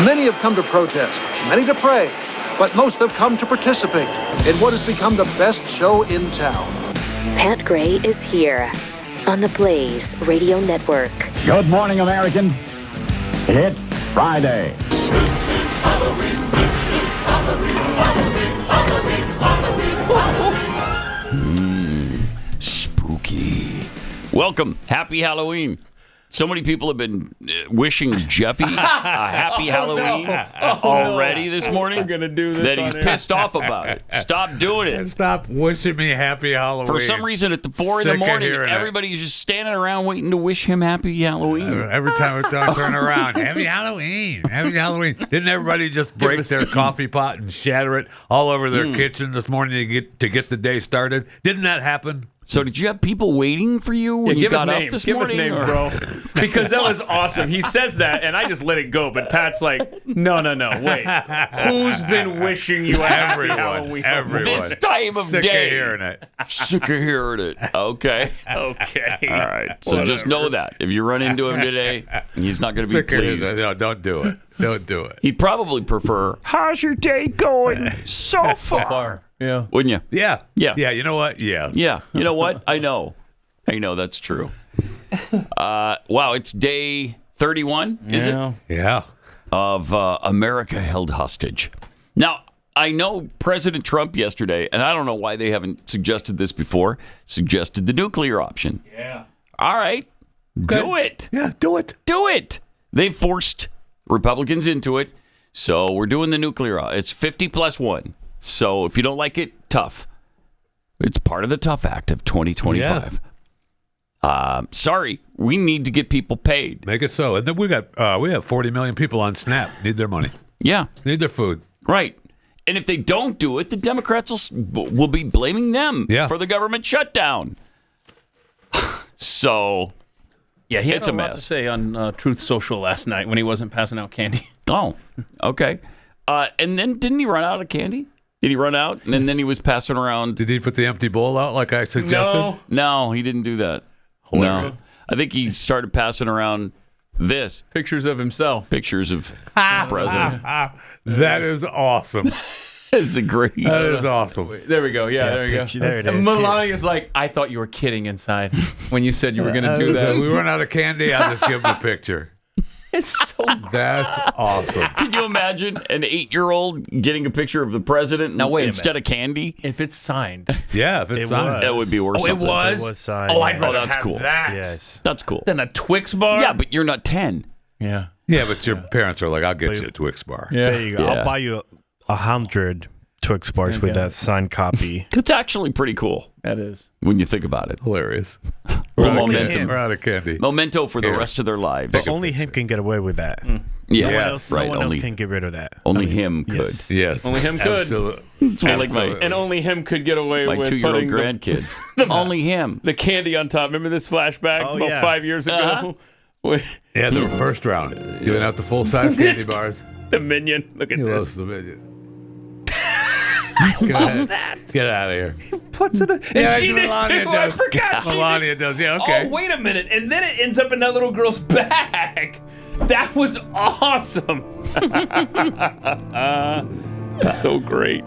Many have come to protest, many to pray, but most have come to participate in what has become the best show in town. Pat Gray is here on the Blaze Radio Network. Good morning, American. It's Friday. This is Halloween, this is Halloween, Halloween, Halloween, Halloween. Spooky. Welcome. Happy Halloween. So many people have been wishing Jeffy a happy Halloween already this morning. We're gonna do this that on he's air. pissed off about it. Stop doing it. Stop wishing me happy Halloween. For some reason, at the 4 in Sick the of morning, hearing it. everybody's just standing around waiting to wish him happy Halloween. Every time I turn around, happy Halloween, happy Halloween. Didn't everybody just break their coffee pot and shatter it all over their kitchen this morning to get the day started? Didn't that happen? So did you have people waiting for you when you give got us up names. this Give morning? us names, or- bro. Because that was awesome. He says that, and I just let it go. But Pat's like, no, wait. Who's been wishing you a happy Halloween? Everyone. This time of Sick day. of hearing it. Sick of hearing it. Okay. Okay. All right. So just know that. If you run into him today, he's not going to be Sick of hearing pleased. it. No, don't do it. Don't do it. He'd probably prefer, how's your day going so far? Yeah. Wouldn't you? Yeah. Yeah. Yeah. You know what? Yes. Yeah. You know what? I know that's true. Wow. It's day 31, is it? Yeah. Of America held hostage. Now, I know President Trump yesterday, and I don't know why they haven't suggested this before, suggested the nuclear option. Yeah. All right. Do it. Yeah. Do it. Do it. They forced Republicans into it. So we're doing the nuclear. It's 50 plus 1. So if you don't like it, tough. It's part of the Tough Act of 2025. Sorry, we need to get people paid. Make it so. And then we have 40 million people on SNAP. Need their money. Yeah, Need their food. right. And if they don't do it, the Democrats will be blaming them for the government shutdown. So, Yeah, he had It's a a lot to mess. say on Truth Social last night when he wasn't passing out candy. oh, okay. And then didn't he run out of candy? Did he run out? And then he was passing around. Did he put the empty bowl out like I suggested? No. No, he didn't do that. Hilarious. No. I think he started passing around this. Pictures of himself. Pictures of the president. That is awesome. It's a great. That is awesome. There we go. Yeah, there we go. There it is. And Melania's like, I thought you were kidding inside when you said you were going to do that. We run out of candy. I'll just give him a picture. It's so. That's awesome. Can you imagine an 8-year-old getting a picture of the president Now, wait a instead of candy? If it's signed. Yeah, if it's It on. was. That would be worth Oh, it something. was? It was signed. Oh, I'd yeah. rather that's have cool. that Yes. That's cool. than a Twix bar. Yeah, but you're not 10. Yeah. Yeah, but your parents are like, I'll get you a Twix bar. There you go. Yeah. I'll buy you 100 Twix bars with that signed copy. It's actually pretty cool That is. when you think about it. Hilarious. Well, We're out of momentum. candy. We're out of candy. Memento for the rest of their lives. But only him can get away with that. Yeah, No one else, right. no one only else can get rid of that. only him could. yes. Yes. Only him could. Absolutely. It's more like Absolutely. And only him could get away my with 2-year-old putting grandkids. Only him. the candy on top. Remember this flashback Oh, about yeah. 5 years ago? Uh-huh. With Yeah, the first round. Giving out the full-size candy bars. the minion. Look at He this. loves the minion. Go ahead. Get out of here. Puts it in. And Yeah, she did Melania too. I does. forgot she Melania did. does. Yeah, okay. Oh, wait a minute. And then it ends up in that little girl's bag. That was awesome. So great.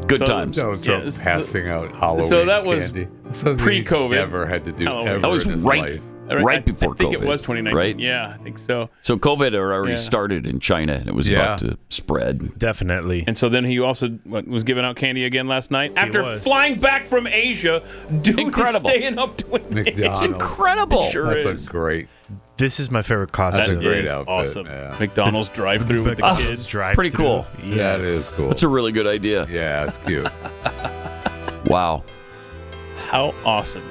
Good So- times. Donald Trump Yes. passing out Halloween So that was candy. Something he pre-COVID Never had to do Halloween. ever That was in his right, life. right before I think COVID. it was 2019. Right? Yeah, I think so. So COVID had already Yeah. started in China, and it was Yeah. about to spread. Definitely. And so then he also was giving out candy again last night after was. flying back from Asia. Dude Incredible. is staying up to it. McDonald's. Incredible. Sure That's is. a great. This is my favorite That's a costume. great Is outfit. awesome. Yeah. McDonald's drive-through with the McDonald's kids. drive-through. Pretty cool. Yes. That is cool. That's a really good idea. Yeah, it's cute. Wow. How awesome.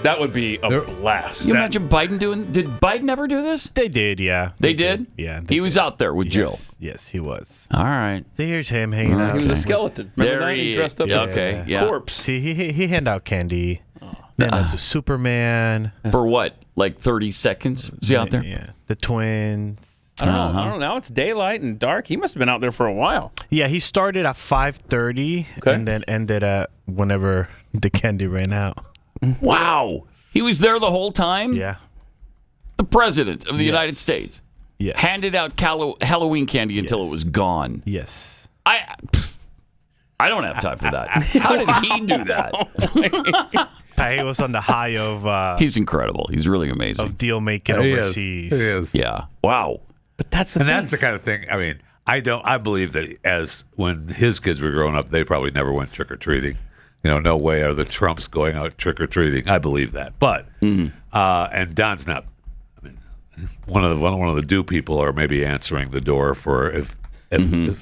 That would be a There- blast. You imagine Biden doing? Did Biden ever do this? They did, yeah. They did? Yeah. He was out there with Jill. Yes, yes, he was. All right. So here's him hanging All right. out. He was a Okay. skeleton. Remember There that? he He dressed up is. as Okay, a yeah. corpse. See, he handed out candy. Then to Superman. For what? Like 30 seconds? Is he out there? Yeah. The twins. I don't know. Uh-huh. I don't know. Now it's daylight and dark. He must have been out there for a while. Yeah, he started at 5:30 Okay. and then ended at whenever the candy ran out. Wow. He was there the whole time? Yeah. The president of the Yes. United States. Yes. handed out Halloween candy until it was gone. Yes. I don't have time for that. How did he do that? He was on the high of He's incredible. He's really amazing. of deal making He overseas. is. Yeah. Wow. But that's the And thing. that's the kind of thing. I mean, I believe that as when his kids were growing up, they probably never went trick or treating. No way are the Trumps going out trick or treating. I believe that, but and Don's not. I mean, one of the do people are maybe answering the door for if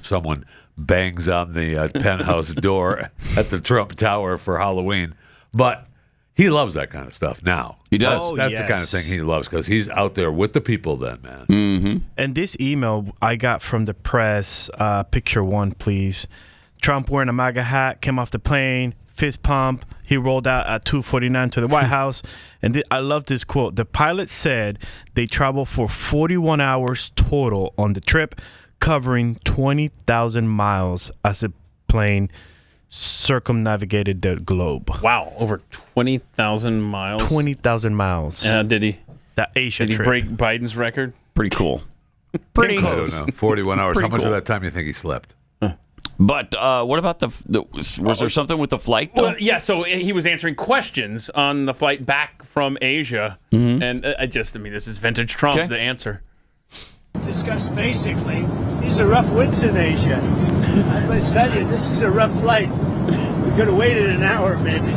someone bangs on the penthouse door at the Trump Tower for Halloween, but. He loves that kind of stuff now. He does. That's the kind of thing he loves because he's out there with the people then, man. And this email I got from the press, picture one, please. Trump wearing a MAGA hat, came off the plane, fist pump. He rolled out at 2:49 to the White House. And I love this quote. The pilot said they traveled for 41 hours total on the trip, covering 20,000 miles as the plane circumnavigated the globe. Wow, over 20,000 miles. 20,000 miles. Did he? That Asia Did he trip. break Biden's record? Pretty cool. Pretty I don't know. 41 hours. Pretty How much cool. of that time you think he slept? But what about was there something with the flight, though? Well, yeah, so he was answering questions on the flight back from Asia. And this is vintage Trump, Okay. the answer. Discussed basically, these are rough winds in Asia. I must tell you, this is a rough flight. We could have waited an hour, maybe.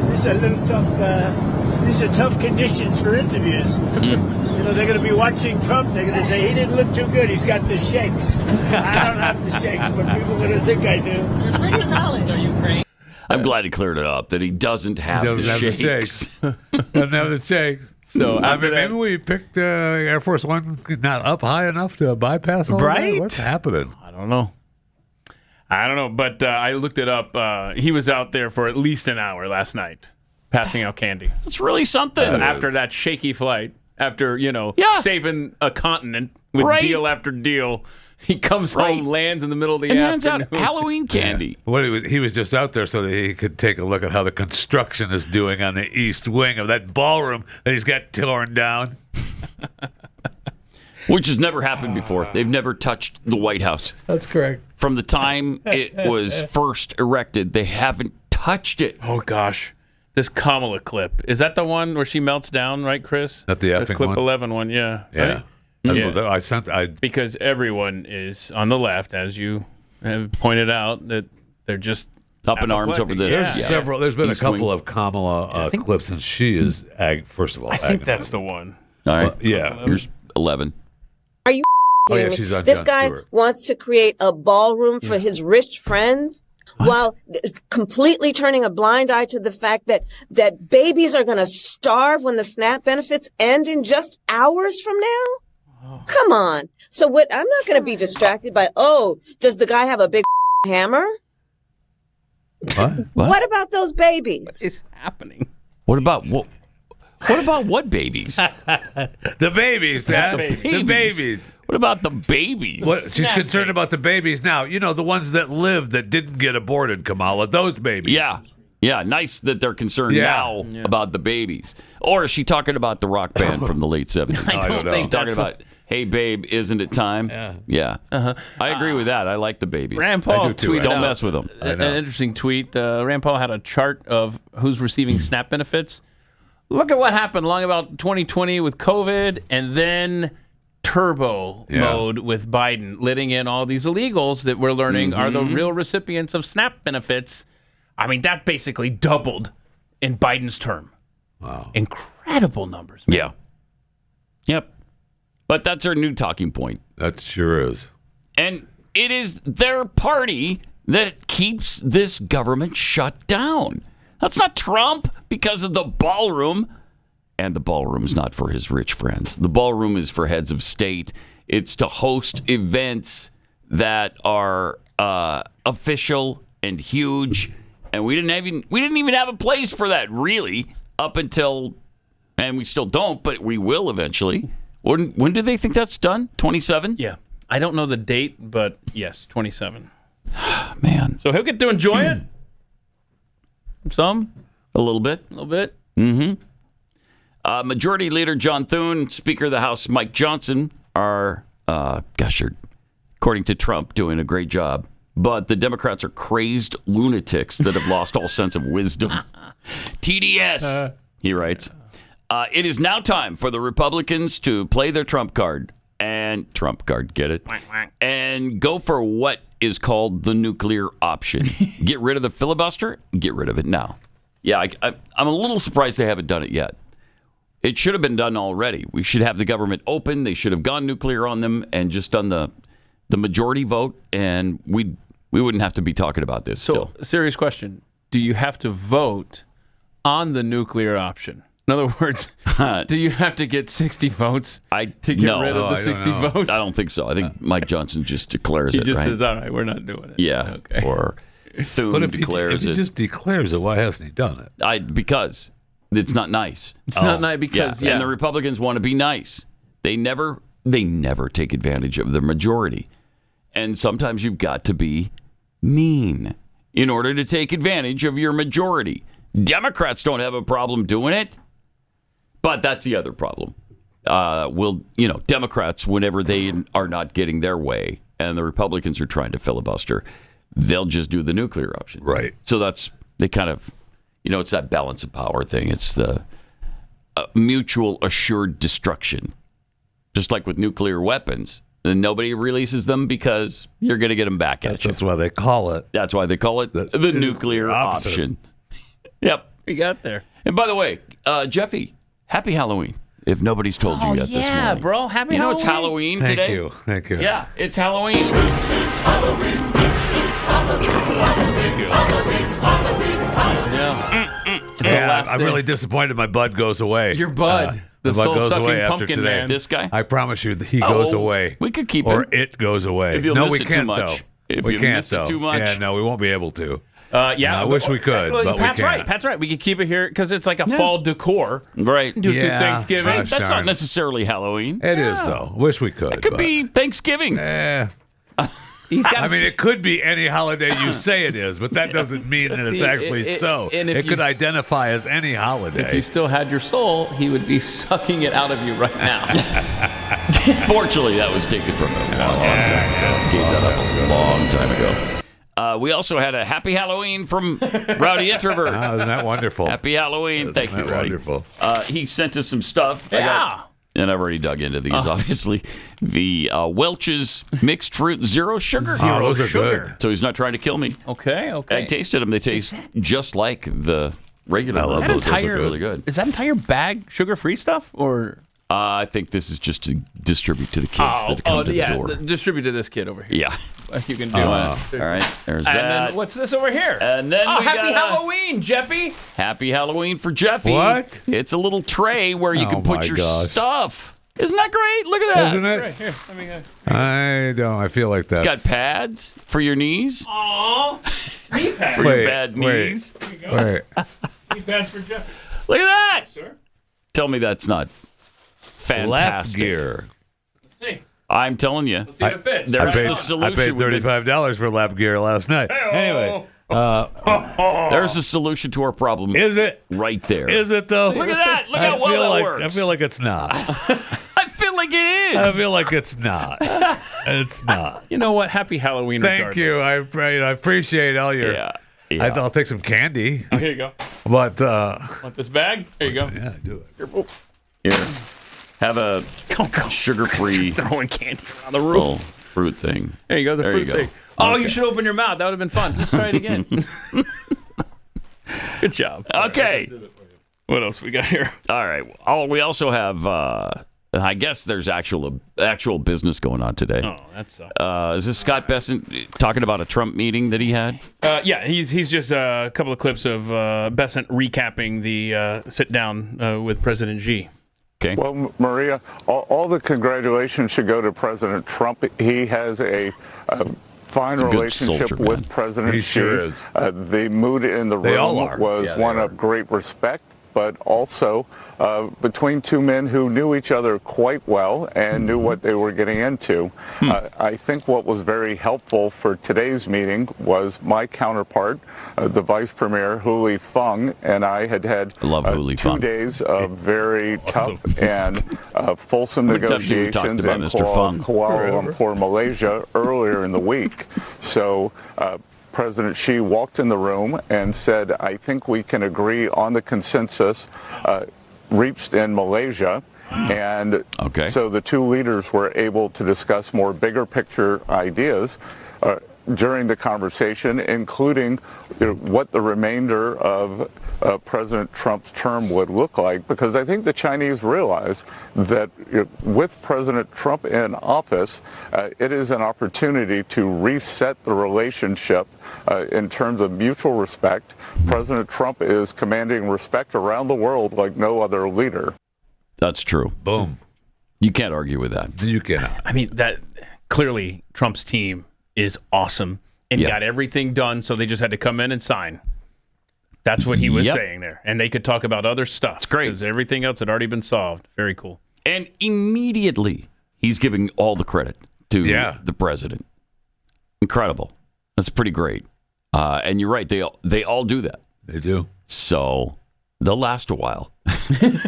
This is a little tough. These are tough conditions for interviews. They're going to be watching Trump. They're going to say he didn't look too good. He's got the shakes. I don't have the shakes, but people are going to think I do. You're pretty solid. So Ukraine. I'm glad he cleared it up that he doesn't have Doesn't the have the shakes. Doesn't have the shakes. So maybe we picked Air Force One not up high enough to bypass all Right? that? What's happening? I don't know, but I looked it up. He was out there for at least an hour last night, passing out candy. It's really something. After that shaky flight, after saving a continent with Right. deal after deal, he comes Right. home, lands in the middle of the and hands afternoon. out Halloween candy. He was just out there so that he could take a look at how the construction is doing on the east wing of that ballroom that he's got torn down. Which has never happened before. They've never touched the White House. That's correct. From the time it was first erected, they haven't touched it. Oh gosh, this Kamala clip, is that the one where she melts down, right, Chris? Not the effing clip one? 11 one, yeah. Yeah. Right? That's Yeah. what Because everyone is on the left, as you have pointed out, that they're just Up in arms over the. Yeah. There's several. There's been East a couple wing. of Kamala clips, and she is first of all. I think that's the one. All right. yeah. Here's 11. Are you Oh yeah, kidding me? she's on This Jon guy Stewart. wants to create a ballroom for his rich friends while completely turning a blind eye to the fact that babies are going to starve when the SNAP benefits end in just hours from now. Come on. So I'm not going to be distracted by, does the guy have a big hammer? What? What about those babies? It's happening. What about what babies? The babies, Dad. The babies. What about the babies? What, she's concerned about the babies now. The ones that lived that didn't get aborted, Kamala. Those babies. Yeah. Yeah, nice that they're concerned Yeah. now about the babies. Or is she talking about the rock band from the late 70s? I don't know. think Talking that's about, hey, babe, isn't it time? Yeah. I agree with that. I like the babies. Rand Paul I do too, tweeted Don't out mess with them. an interesting tweet. Rand Paul had a chart of who's receiving SNAP benefits. Look at what happened along about 2020 with COVID, and then turbo mode with Biden, letting in all these illegals that we're learning are the real recipients of SNAP benefits. I mean, that basically doubled in Biden's term. Wow. Incredible numbers. Man. Yeah. Yep. But that's our new talking point. That sure is. And it is their party that keeps this government shut down. That's not Trump because of the ballroom. And the ballroom's not for his rich friends. The ballroom is for heads of state. It's to host events that are official and huge. And we didn't even have a place for that, really, up until, and we still don't, but we will eventually. When do they think that's done? 27? Yeah. I don't know the date, but yes, 27. Man. So he'll get to enjoy it. Some. A little bit. A little bit. Majority Leader John Thune, Speaker of the House Mike Johnson are, according to Trump, doing a great job. But the Democrats are crazed lunatics that have lost all sense of wisdom. TDS, he writes. It is now time for the Republicans to play their Trump card. And Trump card, get it? And go for what is called the nuclear option. Get rid of the filibuster. Get rid of it now. Yeah, I'm a little surprised they haven't done it yet. It should have been done already. We should have the government open. They should have gone nuclear on them and just done the majority vote, and we wouldn't have to be talking about this still. Serious question. Do you have to vote on the nuclear option? In other words, do you have to get 60 votes to get rid of the 60 votes? I don't think so. I think Mike Johnson just declares it, He just right? says, all right, we're not doing it. Yeah. Okay. Or Thune declares if he just declares it, why hasn't he done it? Because it's not nice. It's not nice because, And the Republicans want to be nice. They never take advantage of the majority. And sometimes you've got to be mean in order to take advantage of your majority. Democrats don't have a problem doing it. But that's the other problem. Democrats, whenever they are not getting their way and the Republicans are trying to filibuster, they'll just do the nuclear option. Right. So they kind of, it's that balance of power thing. It's the mutual assured destruction. Just like with nuclear weapons. And nobody releases them because you're going to get them back at you. That's why they call it. That's why they call it the nuclear option. Yep. We got there. And by the way, Jeffy, happy Halloween. If nobody's told you yet this morning. Yeah, bro. Happy Halloween. It's Halloween today. Thank you. Yeah, it's Halloween. This is Halloween. Yeah. I'm really disappointed my bud goes away. Your bud. The bud goes away after pumpkin today. man. This guy? I promise you that he goes away. We could keep or him. it goes away. If you'll no, miss we it too can't much. though. If we you can't miss it though. too much. Yeah, no, we won't be able to. I wish we could, but we Pat's can't. right. Pat's right. We could keep it here because it's like a fall decor. Right. Do through Thanksgiving. Gosh, That's darn. not necessarily Halloween. It is though. Wish we could. It could be Thanksgiving. It could be any holiday you say it is, but that doesn't mean that it's actually so. and if it could identify as any holiday. If you still had your soul, he would be sucking it out of you right now. Fortunately, that was taken from him a long time ago. Gave that up a long time ago. We also had a happy Halloween from Rowdy Introvert. Oh, isn't that wonderful? Happy Halloween. Thank you, Rowdy. Wonderful. He sent us some stuff. Yeah. And I've already dug into these, obviously. The Welch's mixed fruit, zero sugar. Those are good. So he's not trying to kill me. Okay. I tasted them. They taste just like the regular. I love those. Those are really good. Is that entire bag sugar-free stuff? Or I think this is just to distribute to the kids that come to the door. Distribute to this kid over here. Yeah. You can do it. All right. There's and that. then what's this over here? And then we happy got Halloween, Jeffy. Happy Halloween for Jeffy. What? It's a little tray where you can put your stuff. Isn't that great? Look at that. Isn't it? Right, here, let me go. I don't. I feel like that's... It's got pads for your knees. Aww. Knee pads. For your bad knees. There you go. Wait. Knee pads for Jeffy. Look at that. Sir. Tell me that's not fantastic. Lap gear. Let's see. I'm telling you. Let's see if it fits. There's I the solution. paid $35 for lap gear last night. Anyway. There's a solution to our problem. Is it? Right there. Is it though? Look at that. Look how well that works. I feel like it's not. I feel like it is. I feel like it's not. It's not. You know what? Happy Halloween. Thank you. I appreciate all your... Yeah. I'll take some candy. Oh, here you go. But... Want this bag? Here you go. Yeah, do it. Here. Have a sugar-free Throwing candy on the roof. little fruit thing. There you go. The There fruit you go. thing. Oh, Okay. you should open your mouth. That would have been fun. Let's try it again. Good job. Okay. What else we got here? All right. We also have, I guess there's actual business going on today. Oh, that sucks. Is this Scott Bessent talking about a Trump meeting that he had? Yeah, he's just a couple of clips of Bessent recapping the sit down with President Xi. Okay. Well, Maria, all the congratulations should go to President Trump. He has a fine relationship soldier, with man. President He Xi. sure is. The mood in the They all room are. was Yeah, they one are. of great respect but also between two men who knew each other quite well and knew what they were getting into. I think what was very helpful for today's meeting was my counterpart, the Vice Premier, Huli Feng, and I had 2 days of very tough and fulsome negotiations in Kuala Lumpur, Malaysia, earlier in the week. So President Xi walked in the room and said, I think we can agree on the consensus reached in Malaysia. And so the two leaders were able to discuss more bigger picture ideas during the conversation, including what the remainder of President Trump's term would look like, because I think the Chinese realize that with President Trump in office, it is an opportunity to reset the relationship in terms of mutual respect. President Trump is commanding respect around the world like no other leader. That's true. Boom. You can't argue with that. You cannot. I mean, that clearly Trump's team is awesome and got everything done, so they just had to come in and sign. That's what he was saying there. And they could talk about other stuff. It's great. Because everything else had already been solved. Very cool. And immediately, he's giving all the credit to the president. Incredible. That's pretty great. And you're right. They all do that. They do. So they'll last a while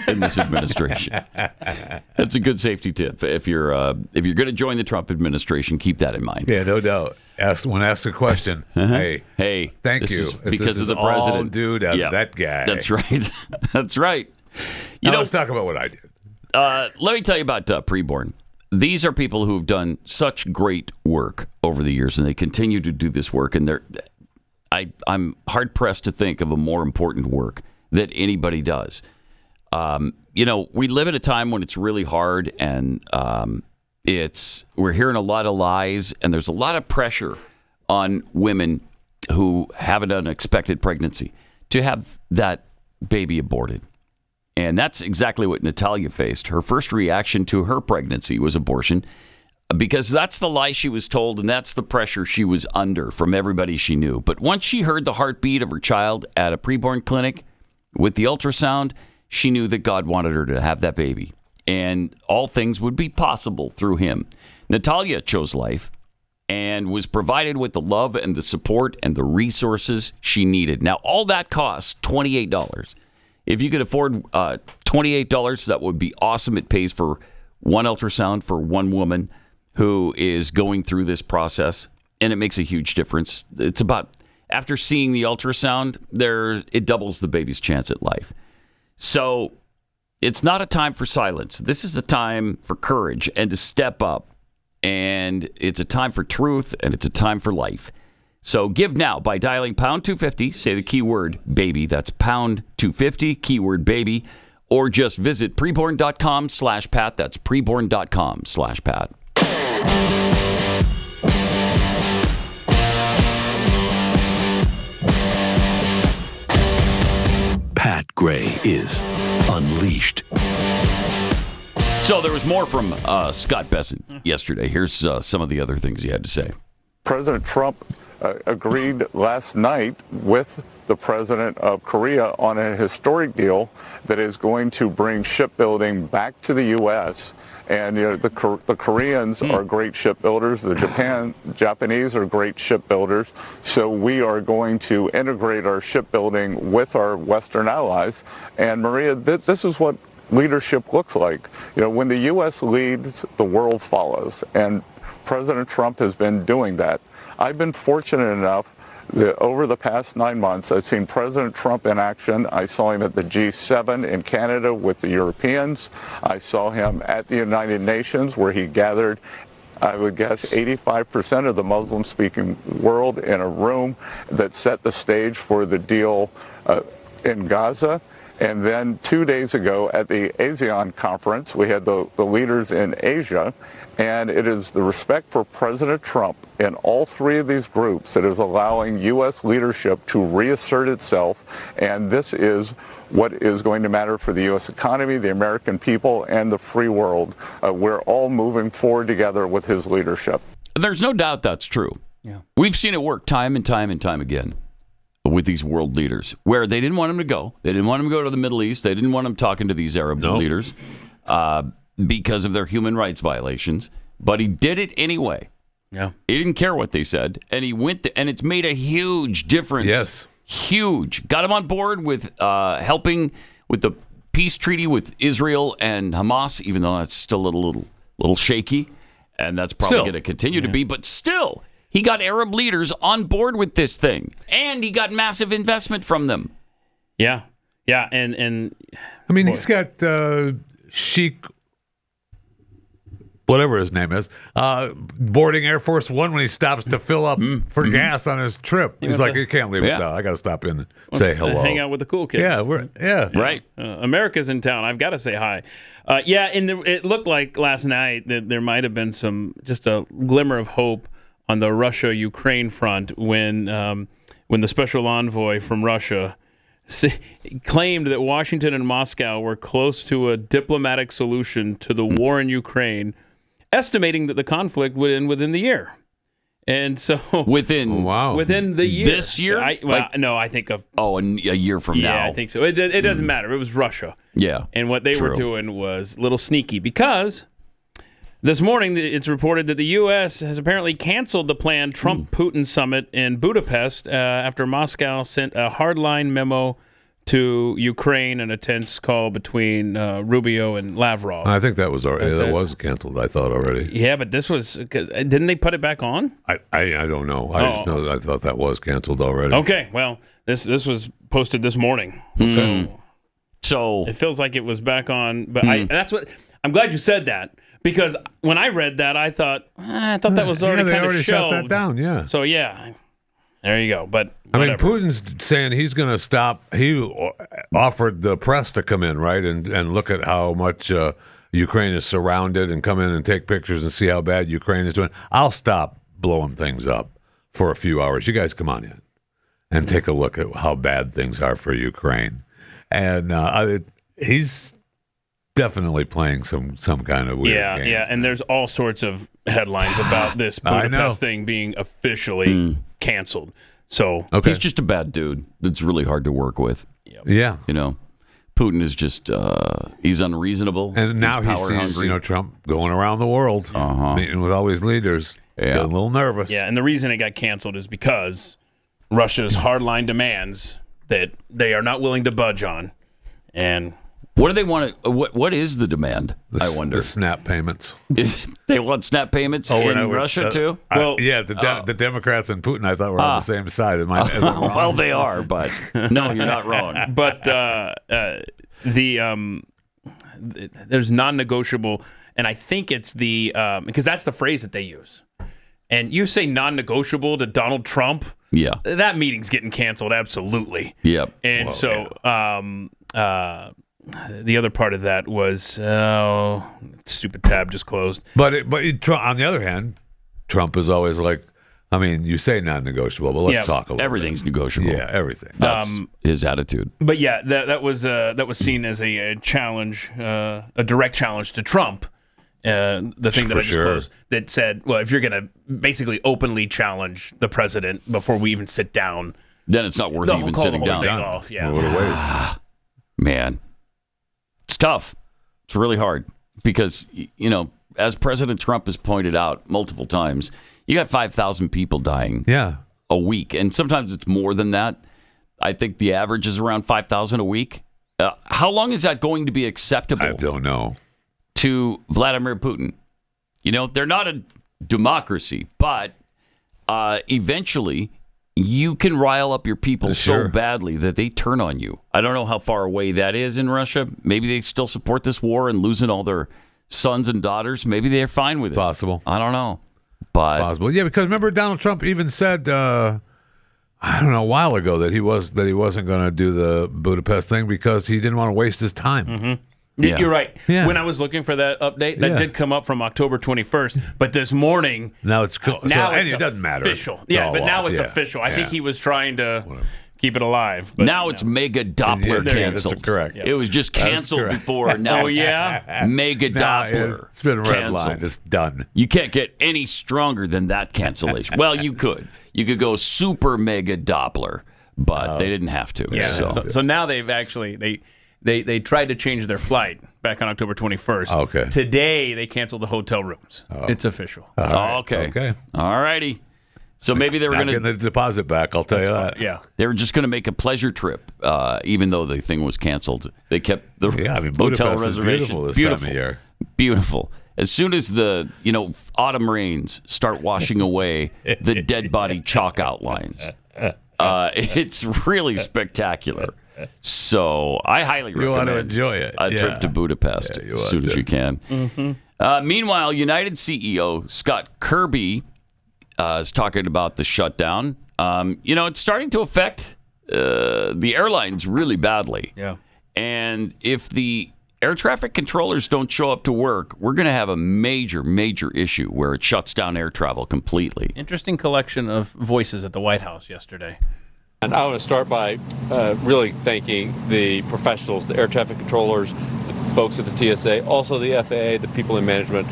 in this administration. That's a good safety tip. If you're going to join the Trump administration, keep that in mind. Yeah, no doubt. When asked a question, hey, thank you. Because of the president. All due to that guy. That's right. That's right. Let's talk about what I did. Let me tell you about Preborn. These are people who have done such great work over the years, and they continue to do this work. And I'm hard pressed to think of a more important work that anybody does. We live in a time when it's really hard, and we're hearing a lot of lies, and there's a lot of pressure on women who have an unexpected pregnancy to have that baby aborted. And that's exactly what Natalia faced. Her first reaction to her pregnancy was abortion, because that's the lie she was told, and that's the pressure she was under from everybody she knew. But once she heard the heartbeat of her child at a preborn clinic with the ultrasound, she knew that God wanted her to have that baby, and all things would be possible through him. Natalia chose life and was provided with the love and the support and the resources she needed. Now, all that costs $28. If you could afford $28, that would be awesome. It pays for one ultrasound for one woman who is going through this process, and it makes a huge difference. It's about, after seeing the ultrasound, it doubles the baby's chance at life. So it's not a time for silence. This is a time for courage and to step up. And it's a time for truth, and it's a time for life. So give now by dialing pound 250, say the keyword baby. That's pound 250, keyword baby. Or just visit preborn.com/Pat. That's preborn.com/Pat. Pat Gray is Unleashed. So there was more from Scott Bessent yesterday. Here's some of the other things he had to say. President Trump agreed last night with the president of Korea on a historic deal that is going to bring shipbuilding back to the U.S. And the Koreans are great shipbuilders. The Japanese are great shipbuilders. So we are going to integrate our shipbuilding with our Western allies. And Maria, this is what leadership looks like. When the U.S. leads, the world follows. And President Trump has been doing that. I've been fortunate enough that over the past 9 months, I've seen President Trump in action. I saw him at the G7 in Canada with the Europeans. I saw him at the United Nations, where he gathered, I would guess, 85% of the Muslim-speaking world in a room that set the stage for the deal in Gaza. And then 2 days ago at the ASEAN conference, we had the leaders in Asia. And it is the respect for President Trump in all three of these groups that is allowing U.S. leadership to reassert itself. And this is what is going to matter for the U.S. economy, the American people, and the free world. We're all moving forward together with his leadership. There's no doubt that's true. Yeah. We've seen it work time and time and time again. with these world leaders, where they didn't want him to go. They didn't want him to go to the Middle East. They didn't want him talking to these Arab leaders because of their human rights violations. But he did it anyway. Yeah, he didn't care what they said, and he went. And it's made a huge difference. Yes, huge. Got him on board with helping with the peace treaty with Israel and Hamas, even though that's still a little shaky, and that's probably going to continue to be. But still, he got Arab leaders on board with this thing, and he got massive investment from them. Yeah, and I mean, he's got Sheik, whatever his name is, boarding Air Force One when he stops to fill up for gas on his trip. He's like, you can't leave it down. I got to stop in and say hello. Hang out with the cool kids. Yeah, right. America's in town. I've got to say hi. And it looked like last night that there might have been just a glimmer of hope on the Russia-Ukraine front when the special envoy from Russia claimed that Washington and Moscow were close to a diplomatic solution to the war in Ukraine, estimating that the conflict would end within the year. And so within the year. This year? I think of a year from now. Yeah, I think so. It doesn't matter. It was Russia. Yeah. And what they were doing was a little sneaky because this morning it's reported that the U.S. has apparently canceled the planned Trump-Putin summit in Budapest after Moscow sent a hardline memo to Ukraine in a tense call between Rubio and Lavrov. I think that was canceled. I thought already. Yeah, but this was because didn't they put it back on? I don't know. I just know that I thought that was canceled already. Okay, well this was posted this morning, so it feels like it was back on. But I'm glad you said that. Because when I read that, I thought that was already kind of shut shelved. that down. Yeah. So there you go. But I mean, Putin's saying he's going to stop. He offered the press to come in, right, and look at how much Ukraine is surrounded, and come in and take pictures and see how bad Ukraine is doing. I'll stop blowing things up for a few hours. You guys come on in and take a look at how bad things are for Ukraine, and he's definitely playing some kind of weird game. Yeah, and there's all sorts of headlines about this Budapest thing being officially canceled. So he's just a bad dude that's really hard to work with. Yep. Yeah. Putin is just he's unreasonable. And now he sees Trump going around the world, meeting with all these leaders, getting a little nervous. Yeah, and the reason it got canceled is because Russia's hardline demands that they are not willing to budge on. And what do they want to? What is the demand? I wonder. The SNAP payments. They want SNAP payments in Russia too. Well, the Democrats and Putin, I thought, were on the same side. Am I wrong? Well, they are, but no, you're not wrong. But there's non-negotiable, and I think it's because that's the phrase that they use. And you say non-negotiable to Donald Trump. Yeah, that meeting's getting canceled. Absolutely. Yep. And the other part of that was stupid tab just closed. But on the other hand, Trump is always like, I mean, you say non-negotiable, but let's talk a little. Everything's negotiable. Yeah, everything. That's his attitude. But yeah, that was seen as a challenge, a direct challenge to Trump. The thing that I just closed that said, well, if you're going to basically openly challenge the president before we even sit down, then it's not worth even sitting down. Off. Yeah. What a waste. Man. It's tough. It's really hard because, as President Trump has pointed out multiple times, you got 5,000 people dying a week. And sometimes it's more than that. I think the average is around 5,000 a week. How long is that going to be acceptable? I don't know. To Vladimir Putin. They're not a democracy, but eventually you can rile up your people so badly that they turn on you. I don't know how far away that is in Russia. Maybe they still support this war and losing all their sons and daughters. Maybe they're fine with it. Possible. I don't know. But it's possible. Yeah, because remember Donald Trump even said, I don't know, a while ago that he wasn't going to do the Budapest thing because he didn't want to waste his time. Mm-hmm. Yeah. You're right. Yeah. When I was looking for that update, that did come up from October 21st. But this morning, now it's cool. It doesn't matter. Official. But now it's official. I think he was trying to keep it alive. But now it's Mega Doppler canceled. That's correct. It was just canceled before. Now it's Mega Doppler. It's been redlined. It's done. You can't get any stronger than that cancellation. Well, you could. You could go Super Mega Doppler. but they didn't have to. Yeah. So now they've actually they tried to change their flight back on October 21st. Okay. Today they canceled the hotel rooms. It's official. Okay. All righty. So maybe they were going to get the deposit back. I'll tell you that. Yeah. They were just going to make a pleasure trip, even though the thing was canceled. They kept the hotel Budapest reservation. Is beautiful this time of year. Beautiful. As soon as the autumn rains start washing away the dead body chalk outlines, it's really spectacular. So I highly recommend you want to enjoy it. A trip to Budapest as soon as you can. Mm-hmm. Meanwhile, United CEO Scott Kirby is talking about the shutdown. It's starting to affect the airlines really badly. Yeah. And if the air traffic controllers don't show up to work, we're going to have a major, major issue where it shuts down air travel completely. Interesting collection of voices at the White House yesterday. And I want to start by really thanking the professionals, the air traffic controllers, the folks at the TSA, also the FAA, the people in management.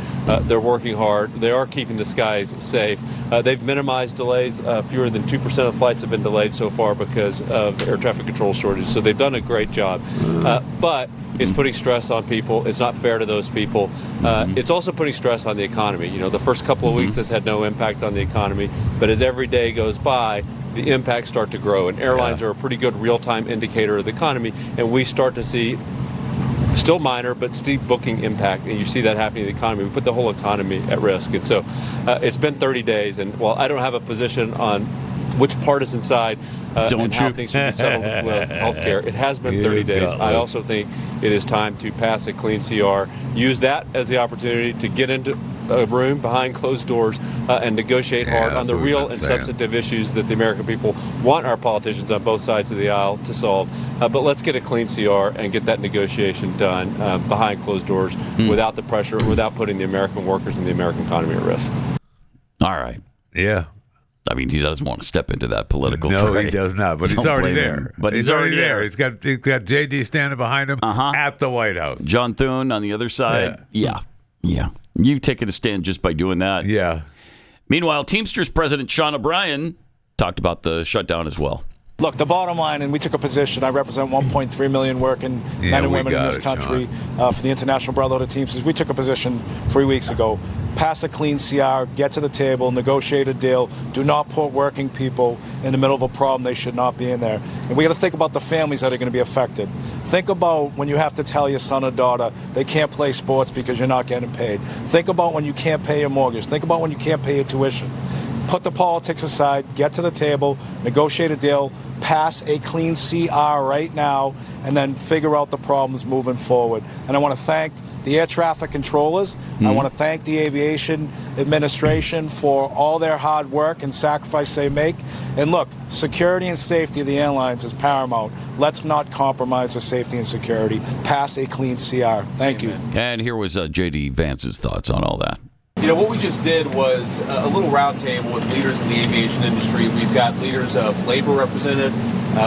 They're working hard. They are keeping the skies safe. They've minimized delays. Fewer than 2% of flights have been delayed so far because of air traffic control shortages. So they've done a great job. But it's putting stress on people. It's not fair to those people. It's also putting stress on the economy. The first couple of weeks this had no impact on the economy. But as every day goes by, the impacts start to grow. And airlines are a pretty good real-time indicator of the economy. And we start to see, still minor, but steep booking impact. And you see that happening in the economy. We put the whole economy at risk. And so it's been 30 days. And while I don't have a position on which partisan side and how things should be settled with healthcare, it has been 30 days. I also think it is time to pass a clean CR. Use that as the opportunity to get into a room behind closed doors and negotiate hard on the real and substantive issues that the American people want our politicians on both sides of the aisle to solve. But let's get a clean CR and get that negotiation done behind closed doors without the pressure, without putting the American workers and the American economy at risk. All right. Yeah. I mean, he doesn't want to step into that political No, fray. he does not, but he's already there. Him. But he's already there. He's got JD standing behind him at the White House. John Thune on the other side. Yeah. You've taken a stand just by doing that. Yeah. Meanwhile, Teamsters President Sean O'Brien talked about the shutdown as well. Look, the bottom line, and we took a position. I represent 1.3 million working men and women in this country for the International Brotherhood of Teamsters. We took a position 3 weeks ago. Pass a clean CR, get to the table, negotiate a deal. Do not put working people in the middle of a problem they should not be in there. And we got to think about the families that are going to be affected. Think about when you have to tell your son or daughter they can't play sports because you're not getting paid. Think about when you can't pay your mortgage. Think about when you can't pay your tuition. Put the politics aside, get to the table, negotiate a deal, pass a clean CR right now, and then figure out the problems moving forward. And I want to thank the air traffic controllers. I want to thank the aviation administration for all their hard work and sacrifice they make. And look, security and safety of the airlines is paramount. Let's not compromise the safety and security. Pass a clean CR. Thank you. And here was J.D. Vance's thoughts on all that. What we just did was a little roundtable with leaders in the aviation industry. We've got leaders of labor represented.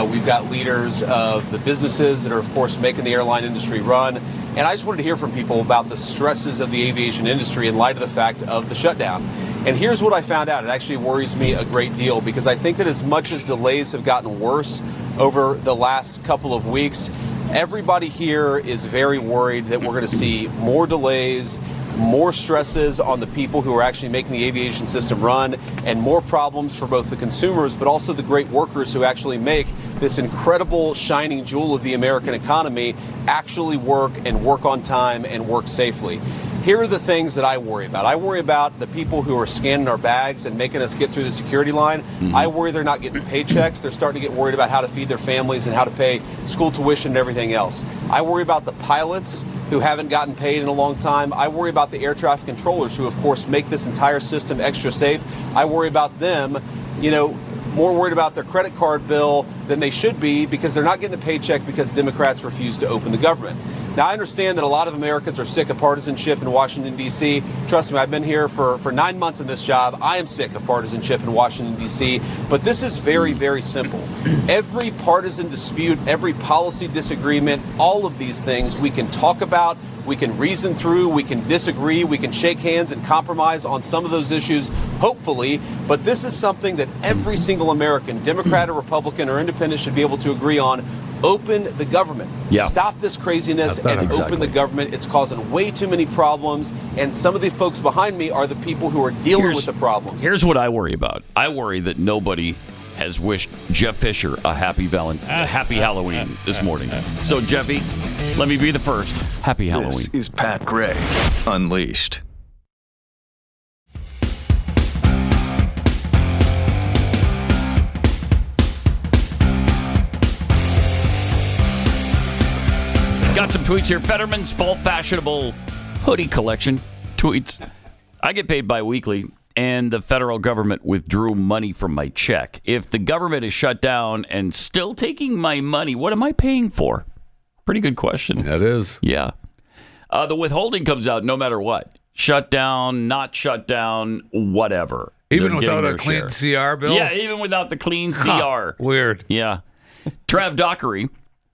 We've got leaders of the businesses that are, of course, making the airline industry run. And I just wanted to hear from people about the stresses of the aviation industry in light of the fact of the shutdown. And here's what I found out. It actually worries me a great deal because I think that as much as delays have gotten worse over the last couple of weeks, everybody here is very worried that we're going to see more delays, more stresses on the people who are actually making the aviation system run, and more problems for both the consumers but also the great workers who actually make this incredible shining jewel of the American economy actually work and work on time and work safely. Here are the things that I worry about. I worry about the people who are scanning our bags and making us get through the security line. I worry they're not getting paychecks. They're starting to get worried about how to feed their families and how to pay school tuition and everything else. I worry about the pilots who haven't gotten paid in a long time. I worry about the air traffic controllers who, of course, make this entire system extra safe. I worry about them, more worried about their credit card bill than they should be because they're not getting a paycheck because Democrats refuse to open the government. Now, I understand that a lot of Americans are sick of partisanship in Washington, D.C. Trust me, I've been here for 9 months in this job. I am sick of partisanship in Washington, D.C. But this is very, very simple. Every partisan dispute, every policy disagreement, all of these things we can talk about, we can reason through, we can disagree, we can shake hands and compromise on some of those issues, hopefully. But this is something that every single American, Democrat or Republican or independent, should be able to agree on. Open the government. Yeah. Stop this craziness and open the government. It's causing way too many problems. And some of the folks behind me are the people who are dealing with the problems. Here's what I worry about. I worry that nobody has wished Jeff Fisher a happy Halloween this morning. So, Jeffy, let me be the first. Happy Halloween. This is Pat Gray Unleashed. Got some tweets here. Fetterman's fall fashionable hoodie collection tweets. I get paid bi-weekly, and the federal government withdrew money from my check. If the government is shut down and still taking my money, what am I paying for? Pretty good question. That is. Yeah. The withholding comes out no matter what. Shut down, not shut down, whatever. Even They're without getting a clean share. CR bill? Yeah, even without the clean CR. Weird. Yeah. Trav Dockery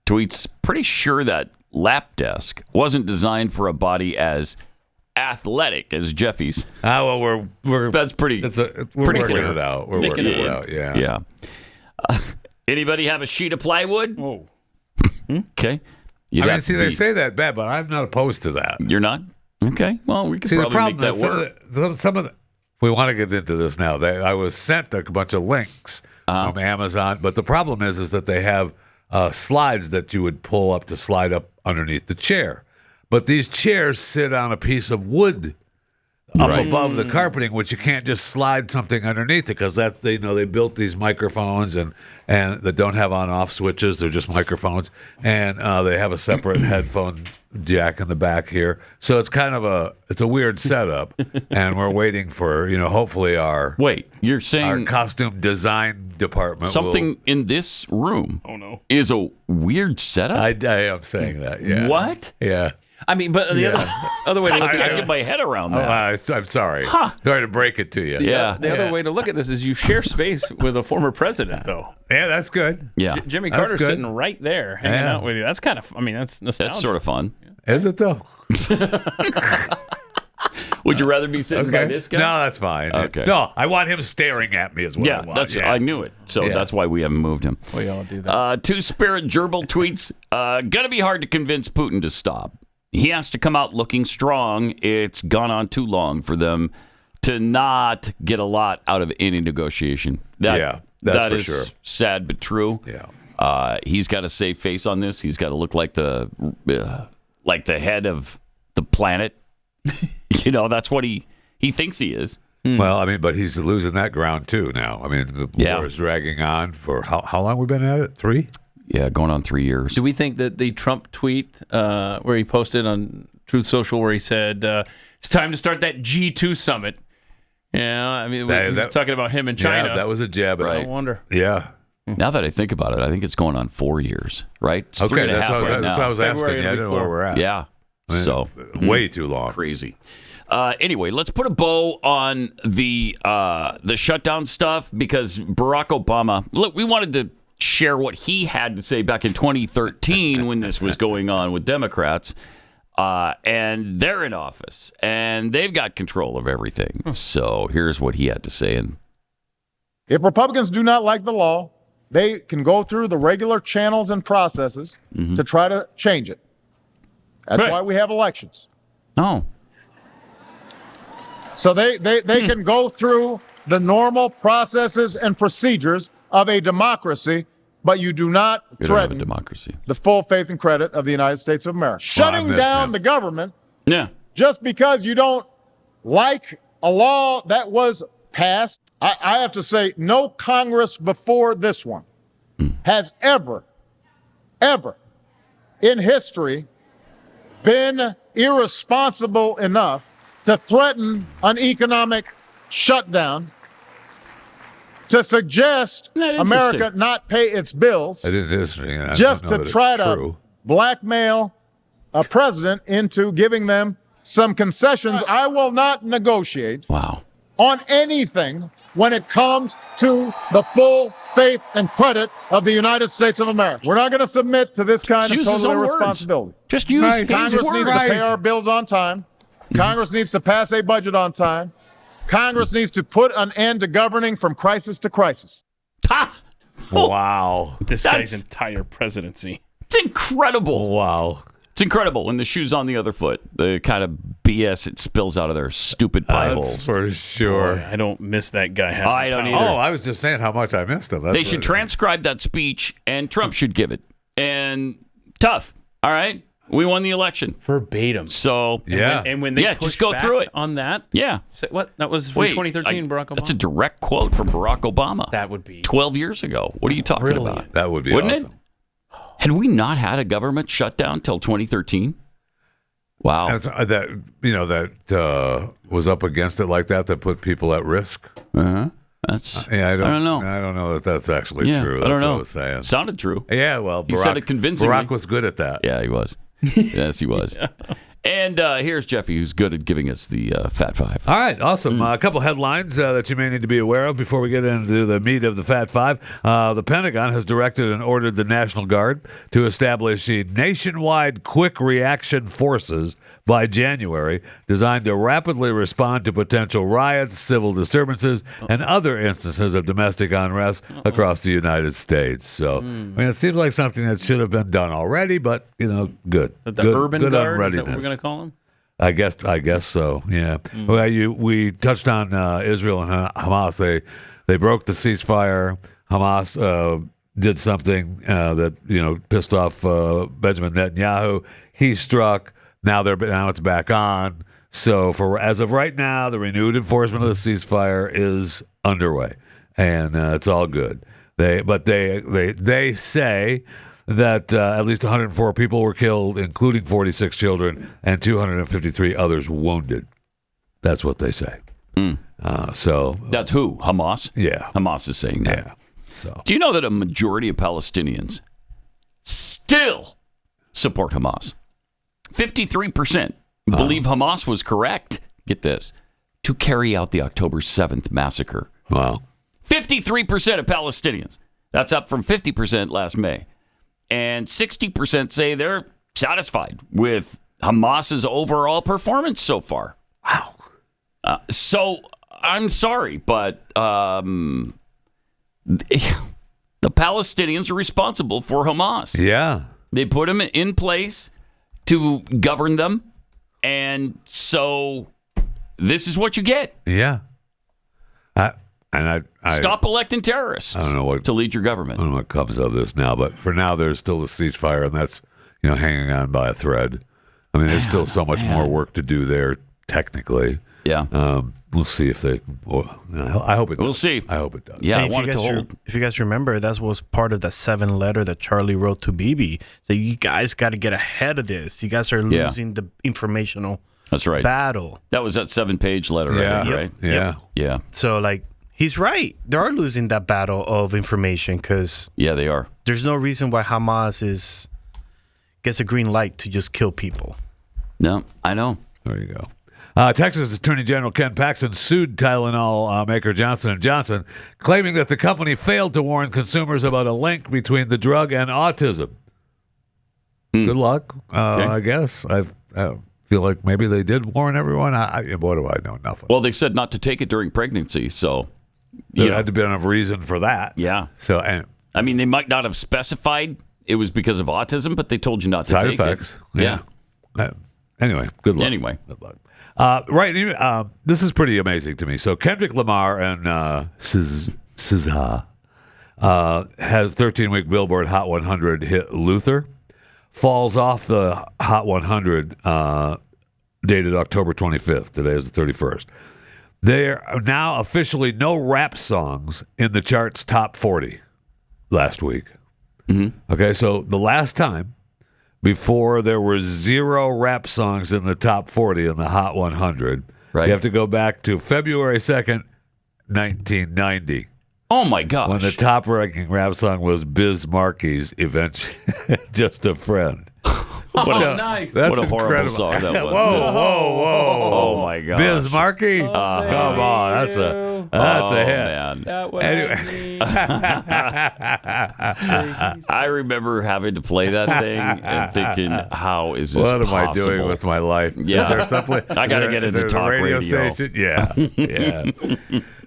tweets, pretty sure that lap desk wasn't designed for a body as athletic as Jeffy's. Well, we're that's pretty. we're pretty working clear. it out. We're Making working it out. Yeah. Yeah. Anybody have a sheet of plywood? Whoa. Okay. They say that bad, but I'm not opposed to that. You're not? Okay. Well, we can See, the probably problem make that is work. some of the. We want to get into this now. I was sent a bunch of links from Amazon, but the problem is that they have slides that you would pull up to slide up underneath the chair. But these chairs sit on a piece of wood up above the carpeting, which you can't just slide something underneath it because they built these microphones and that don't have on-off switches. They're just microphones, and they have a separate headphone jack in the back here. So it's kind of a weird setup, and we're waiting for hopefully you're saying our costume design department something in this room is a weird setup? I am saying that. Yeah. What? Yeah. I mean, but the other way to look I at can't it. get my head around that. I'm sorry. Huh. Sorry to break it to you. Yeah. The other way to look at this is you share space with a former president, though. Yeah, that's good. Yeah. Jimmy That's Carter's good. sitting right there hanging out with you. That's kind of, that's nostalgic. That's sort of fun. Is it, though? Would you rather be sitting by this guy? No, that's fine. Okay. No, I want him staring at me as well. I knew it. So that's why we haven't moved him. We all do that. Two Spirit Gerbil tweets. Gonna be hard to convince Putin to stop. He has to come out looking strong. It's gone on too long for them to not get a lot out of any negotiation. That's that for is sure. sad but true. Yeah. He's got to save face on this. He's got to look like the head of the planet. That's what he thinks he is. Well, I mean, but he's losing that ground too now. I mean, the war is dragging on for how long we've been at it? 3? Yeah, going on 3 years. Do we think that the Trump tweet where he posted on Truth Social where he said, it's time to start that G2 summit? Yeah, I mean, we were talking about him in China. Yeah, that was a jab at I wonder. Yeah. Now that I think about it, I think it's going on 4 years, right? It's 3.5 that's what right that's now. what I was asking. February I didn't know where we're at. Yeah. So way too long. Crazy. Anyway, let's put a bow on the shutdown stuff because Barack Obama. Look, we wanted to share what he had to say back in 2013 when this was going on with Democrats, and they're in office and they've got control of everything. So here's what he had to say. And if Republicans do not like the law, they can go through the regular channels and processes to try to change it. That's why we have elections. Oh. So they can go through the normal processes and procedures of a democracy, but you do not threaten democracy. The full faith and credit of the United States of America. Shutting down the government just because you don't like a law that was passed. I have to say, no Congress before this one has ever in history been irresponsible enough to threaten an economic shutdown, to suggest America not pay its bills, It is interesting. just to try to blackmail president into giving them some concessions. I will not negotiate on anything when it comes to the full faith and credit of the United States of America. We're not going to submit to this kind of total irresponsibility. Just use his Congress words. needs to pay our bills on time. Congress needs to pass a budget on time. Congress needs to put an end to governing from crisis to crisis. Wow. This guy's entire presidency. It's incredible. Wow. It's incredible. When the shoe's on the other foot, the kind of BS it spills out of their stupid pie holes. That's for sure. Boy, I don't miss that guy. I don't either. Oh, I was just saying how much I missed him. They should transcribe that speech, and Trump should give it. And tough. All right? We won the election. Verbatim. So, And when they just pushed go back through it. on that. Yeah. Say, what? That was from 2013, Barack Obama? That's a direct quote from Barack Obama. That would be 12 years ago. What are you talking about? That would be Wouldn't awesome. it? Had we not had a government shutdown till 2013? Wow. That was up against it like that put people at risk. Uh-huh. That's I don't know. I don't know that that's actually true. That's I don't know. what I was saying. Sounded true. Yeah, well, He said it convincingly. Barack was good at that. Yeah, he was. Yes, he was. And here's Jeffy, who's good at giving us the Fat Five. All right, awesome. A couple headlines that you may need to be aware of before we get into the meat of the Fat Five. The Pentagon has directed and ordered the National Guard to establish nationwide quick reaction forces by January, designed to rapidly respond to potential riots, civil disturbances, and other instances of domestic unrest across the United States. So, I mean, it seems like something that should have been done already, but, good. The Urban good Guard, on is that what we're readiness. going to call them? I guess so. Yeah. Well, we touched on Israel and Hamas. They broke the ceasefire. Hamas did something that pissed off Benjamin Netanyahu. He struck. Now it's back on. So as of right now, the renewed enforcement of the ceasefire is underway, and it's all good. They say that at least 104 people were killed, including 46 children, and 253 others wounded. That's what they say. So that's who? Hamas? Yeah. Hamas is saying that. Yeah. So do you know that a majority of Palestinians still support Hamas? 53% believe Hamas was correct, get this, to carry out the October 7th massacre. Wow. 53% of Palestinians. That's up from 50% last May. And 60% say they're satisfied with Hamas's overall performance so far. Wow. So I'm sorry, but the Palestinians are responsible for Hamas. Yeah. They put them in place to govern them. And so this is what you get. Yeah. Stop electing terrorists to lead your government. I don't know what comes of this now, but for now, there's still the ceasefire, and that's hanging on by a thread. I mean, there's still so much more work to do there, technically. Yeah. We'll see if they. I hope it does. We'll see. I hope it does. Yeah, Hey, I want it to hold. if you guys remember, that was part of the 7 letter that Charlie wrote to Bibi. So you guys got to get ahead of this. You guys are losing the informational That's right. battle. That was that 7-page letter, I think, right? Yeah. Yeah. So, he's right. They are losing that battle of information because they are. There's no reason why Hamas gets a green light to just kill people. No, I know. There you go. Texas Attorney General Ken Paxton sued Tylenol maker Johnson & Johnson, claiming that the company failed to warn consumers about a link between the drug and autism. Good luck, I guess. I feel like maybe they did warn everyone. What do I know? Nothing. Well, they said not to take it during pregnancy, so there had to be enough reason for that. Yeah. So, I mean, they might not have specified it was because of autism, but they told you not to side take effects. it. Yeah. Anyway, good luck. Anyway. Good luck. This is pretty amazing to me. So Kendrick Lamar and SZA has 13-week Billboard Hot 100 hit Luther. Falls off the Hot 100 dated October 25th. Today is the 31st. There are now officially no rap songs in the chart's top 40 last week. Mm-hmm. Okay, so the last time before there were 0 rap songs in the top 40 in the Hot 100, you have to go back to February 2nd, 1990. Oh, my gosh. When the top ranking rap song was Biz Markie's Just a Friend. Nice. That's what a horrible incredible. song that was. Whoa. Oh, my God. Biz Markie? Come on. That's a hit. Man. Anyway. I remember having to play that thing and thinking, how is this What am I possible? doing with my life? Yeah. Is there something? I got to get into talk radio. Station? Yeah.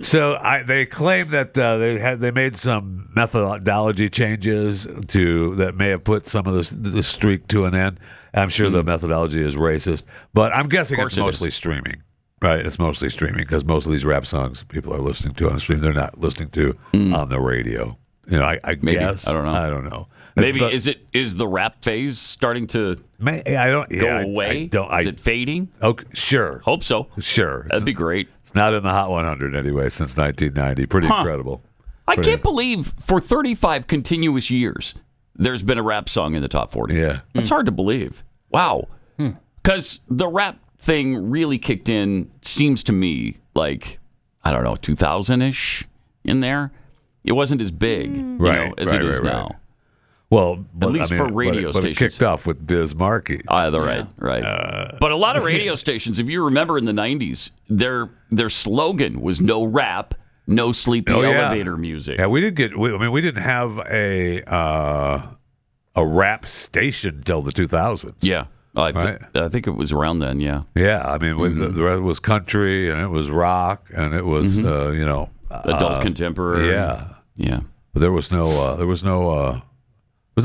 So they claim that they made some methodology changes that may have put some of the streak to an end. I'm sure the methodology is racist, but I'm guessing it's mostly streaming. Right, it's mostly streaming because most of these rap songs people are listening to on stream. They're not listening to on the radio. You know, I guess. I don't know. Maybe is the rap phase starting to go away? Is it fading? Okay, sure. Hope so. Sure. That'd be great. It's not in the Hot 100 anyway since 1990. Pretty incredible. I can't believe for 35 continuous years there's been a rap song in the top 40. Yeah. It's hard to believe. Wow. Because the rap thing really kicked in, seems to me, like, I don't know, 2000-ish in there. It wasn't as big as it is now. Well, at least for radio but stations. It kicked off with Biz Markie. Right. But a lot of radio stations, if you remember in the 90s, their slogan was no rap, no sleepy elevator music. Yeah, we didn't have a rap station till the 2000s. Yeah. I think it was around then, yeah. Yeah, I mean, the rest was country, and it was rock, and it was, adult contemporary. Yeah. But there was no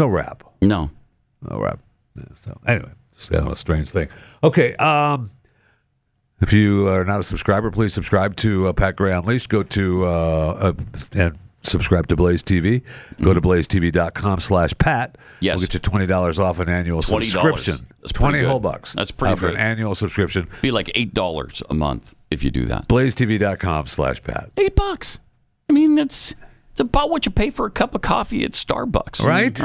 rap. No rap. Yeah, so anyway, it's kind of a strange thing. Okay, if you are not a subscriber, please subscribe to Pat Gray Unleashed. Go to and subscribe to Blaze TV. Go to blazetv.com/Pat. Yes. We'll get you $20 off an annual subscription. That's 20 whole bucks. That's pretty for good. an annual subscription. Be like $8 a month if you do that. blazetv.com/Pat. $8. I mean, it's about what you pay for a cup of coffee at Starbucks. Right?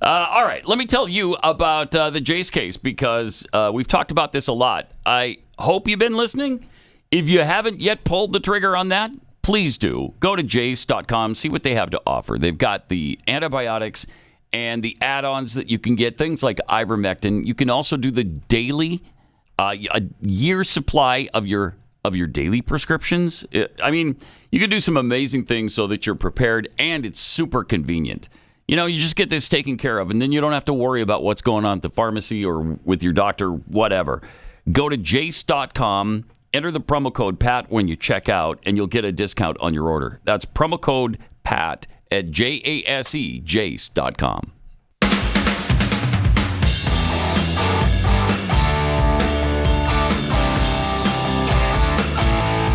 All right. Let me tell you about the Jace case because we've talked about this a lot. I hope you've been listening. If you haven't yet pulled the trigger on that, please do. Go to jace.com, see what they have to offer. They've got the antibiotics and the add-ons that you can get, things like ivermectin. You can also do the daily, a year supply of your daily prescriptions. I mean, you can do some amazing things so that you're prepared, and it's super convenient. You know, you just get this taken care of, and then you don't have to worry about what's going on at the pharmacy or with your doctor, whatever. Go to jace.com. Enter the promo code PAT when you check out, and you'll get a discount on your order. That's promo code PAT at jace.com.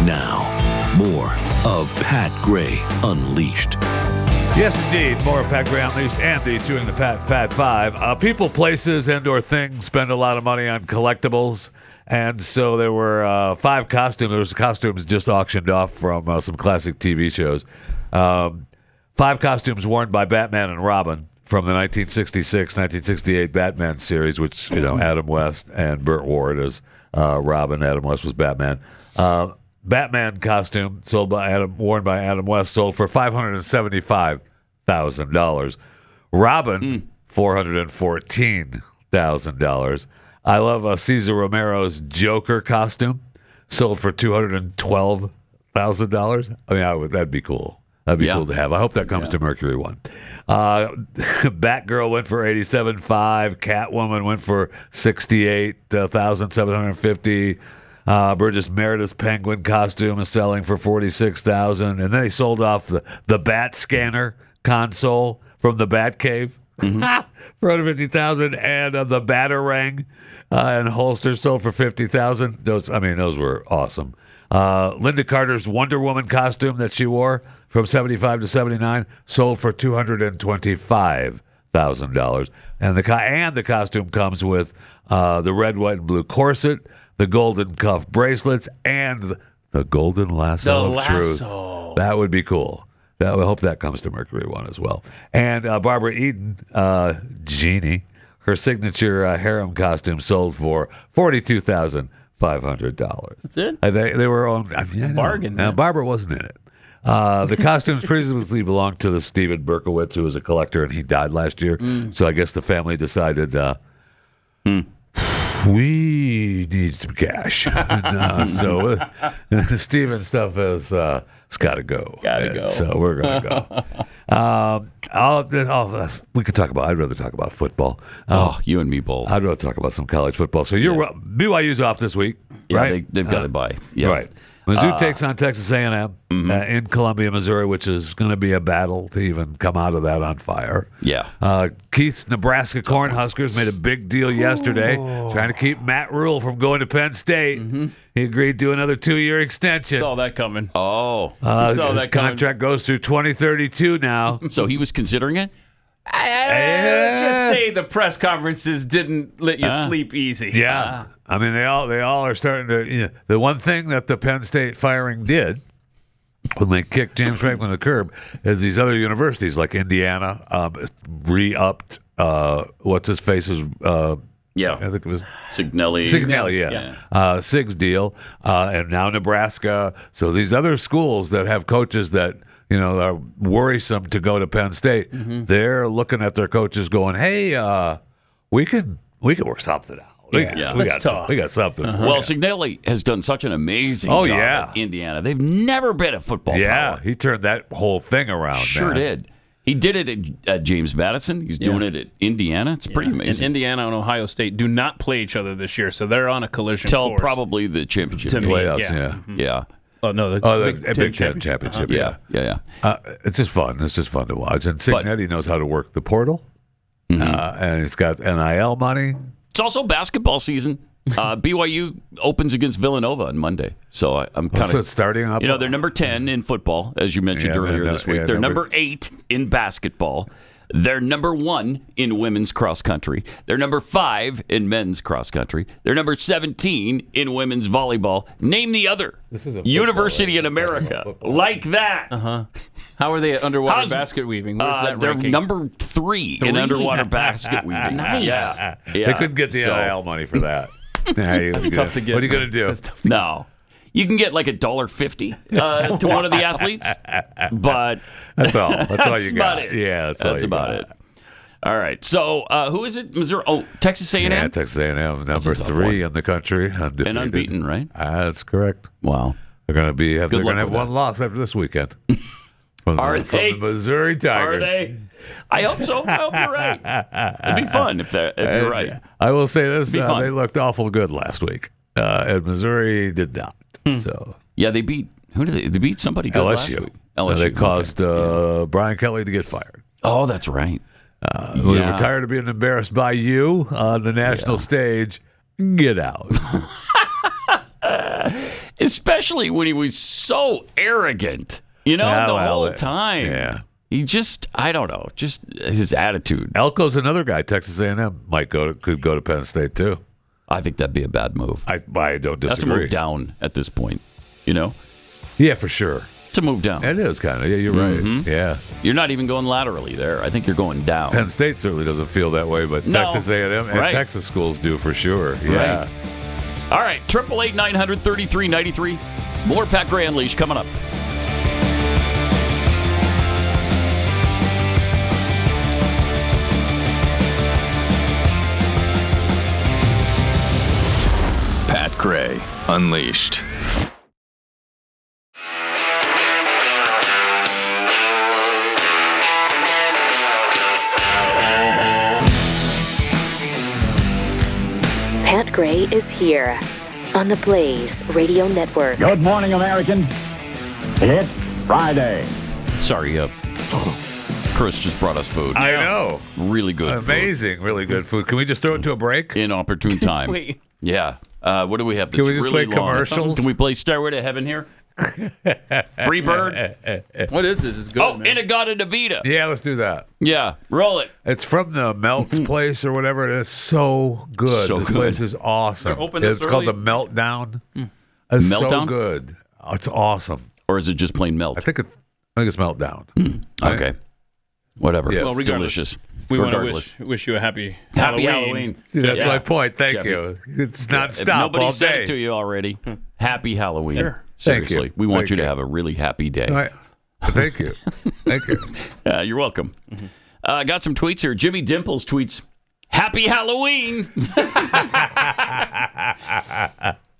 Now, more of Pat Gray Unleashed. Yes, indeed. More of Pat Gray Unleashed and the Chewing the Fat Five. People, places, and/or things spend a lot of money on collectibles. And so there were 5 costumes. There was costumes just auctioned off from some classic TV shows. 5 costumes worn by Batman and Robin from the 1966-1968 Batman series, which, Adam West and Burt wore it as Robin. Adam West was Batman. Batman costume worn by Adam West sold for $575,000. Robin, $414,000. I love Cesar Romero's Joker costume, sold for $212,000. I mean, that'd be cool. That'd be cool to have. I hope that comes to Mercury One. Batgirl went for $87,500. Catwoman went for $68,750. Burgess Meredith's Penguin costume is selling for $46,000. And then they sold off the Bat Scanner console from the Batcave. For $150,000, and the Batarang and holster sold for $50,000. Those were awesome. Linda Carter's Wonder Woman costume that she wore from '75 to '79 sold for $225,000. And the costume comes with the red, white, and blue corset, the golden cuff bracelets, and the golden lasso of truth. That would be cool. I hope that comes to Mercury One as well. And Barbara Eden, Jeannie, her signature harem costume sold for $42,500. That's it? They were on bargain. Now, Barbara wasn't in it. The costumes previously belonged to the Steven Berkowitz, who was a collector, and he died last year. So I guess the family decided We need some cash. So the Steven stuff is it's got to go. Gotta go. So we're going to go. We could talk about. I'd rather talk about football. You and me both. I'd rather talk about some college football. So BYU's off this week, right? They've got to buy. Yeah. Right. Mizzou takes on Texas A&M in Columbia, Missouri, which is going to be a battle to even come out of that on fire. Yeah. Keith's Nebraska Cornhuskers made a big deal yesterday, trying to keep Matt Rule from going to Penn State. He agreed to another 2-year extension. Saw that coming. Oh. His contract goes through 2032 now. So he was considering it? Let's just say the press conferences didn't let you sleep easy. Yeah. I mean, they all are starting to. The one thing that the Penn State firing did when they kicked James Franklin to the curb is these other universities like Indiana re-upped what's his face's. I think it was Signelli. Signelli, Sig's deal, and now Nebraska. So these other schools that have coaches that are worrisome to go to Penn State, they're looking at their coaches going, "Hey, we can work something out. We got something." Well, Signelli has done such an amazing job at Indiana. They've never been a football power. He turned that whole thing around. Sure did. He did it at James Madison. He's doing it at Indiana. It's pretty amazing. And Indiana and Ohio State do not play each other this year, so they're on a collision course. Probably the championship playoffs. Yeah. Oh no, the Big Ten championship. Yeah. It's just fun. It's just fun to watch. And Signetti knows how to work the portal, and he's got NIL money. It's also basketball season. BYU opens against Villanova on Monday, so I'm kind of. So it's starting up. They're number 10 in football, as you mentioned earlier this week. They're number 8 in basketball. They're number 1 in women's cross country. They're number 5 in men's cross country. They're number 17 in women's volleyball. Name the other university in America like that. How are they at underwater basket weaving? Where's that they're ranking? number 3 in underwater basket weaving. Nice. Yeah. They couldn't get the NIL money for that. That's tough to get. What are you going to do? No. You can get like $1.50 to one of the athletes, but that's all. That's all you got. It. Yeah, that's about it. All right. So who is it? Missouri? Oh, Texas A&M. Yeah, Texas A&M, number 3 in the country, undefeated. And unbeaten, right? That's correct. Wow. They're going to have one loss after this weekend. From the Missouri Tigers. Are they? I hope so. I hope you're right. It'd be fun if you're right. I will say this: they looked awful good last week, and Missouri did not. So they beat who did they beat somebody good last week? LSU. They caused Brian Kelly to get fired. Oh, that's right. We were tired of being embarrassed by you on the national stage. Get out. Especially when he was so arrogant, the whole time. Yeah. He just, I don't know, just his attitude. Elko's another guy. Texas A&M could go to Penn State too. I think that'd be a bad move. I don't disagree. That's a move down at this point, Yeah, for sure. It's a move down. It is kind of. Yeah, you're right. Yeah. You're not even going laterally there. I think you're going down. Penn State certainly doesn't feel that way, but Texas A&M and Texas schools do for sure. Yeah. Right. All right, 888-900-3393. More Pat Gray Unleashed coming up. Pat Gray Unleashed. Pat Gray is here on the Blaze Radio Network. Good morning, American. It's Friday. Sorry, Chris just brought us food. I know. Really good Amazing, food. Really good food. Can we just throw it to a break? Inopportune time. Wait. Yeah. What do we have? Can we just really play commercials? Can we play Stairway to Heaven here? Free Bird? What is this? It's good, Oh, man. In-A-Gadda-Da-Vida. Yeah, let's do that. Yeah, roll it. It's from the Melt's place or whatever it is. So good. So this good. place is awesome. They're open this It's called the early? Meltdown. It's so Meltdown? good. Oh, it's awesome. Or is it just plain melt? I think it's Meltdown. Okay. Whatever. Yes. Well, regardless, delicious. we want Regardless. to wish you a happy Halloween. See, that's Yeah. my point. Thank Jeffrey. you. It's not If stop nobody all said day. it to you already, happy Halloween. Sure. Thank you. Seriously. We want Thank you to you. have a really happy day. All right. Thank you. Thank you. You're welcome. Got some tweets here. Jimmy Dimples tweets, Happy Halloween.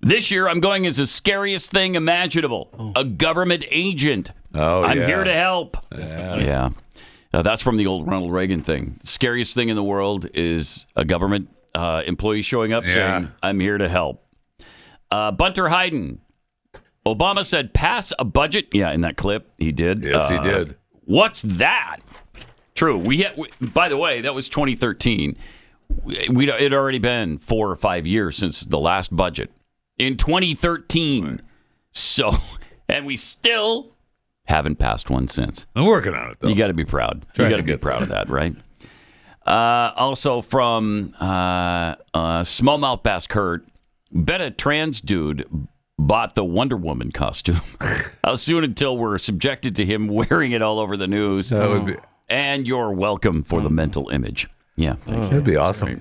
This year, I'm going as the scariest thing imaginable. A government agent. Oh, I'm yeah. here to help. Yeah. That's from the old Ronald Reagan thing. Scariest thing in the world is a government employee showing up saying, I'm here to help. Bunter Hyden. Obama said, pass a budget. Yeah, in that clip, he did. Yes, he did. What's that? True. By the way, that was 2013. It had already been 4 or 5 years since the last budget. In 2013. Right. So, and we still haven't passed one since. I'm working on it, though. You got to be proud. You got to be proud of that, right? Also from Smallmouth Bass Kurt, bet a trans dude bought the Wonder Woman costume. How soon until we're subjected to him wearing it all over the news? That would be... And you're welcome for the mental image. Yeah. That'd be awesome. Great.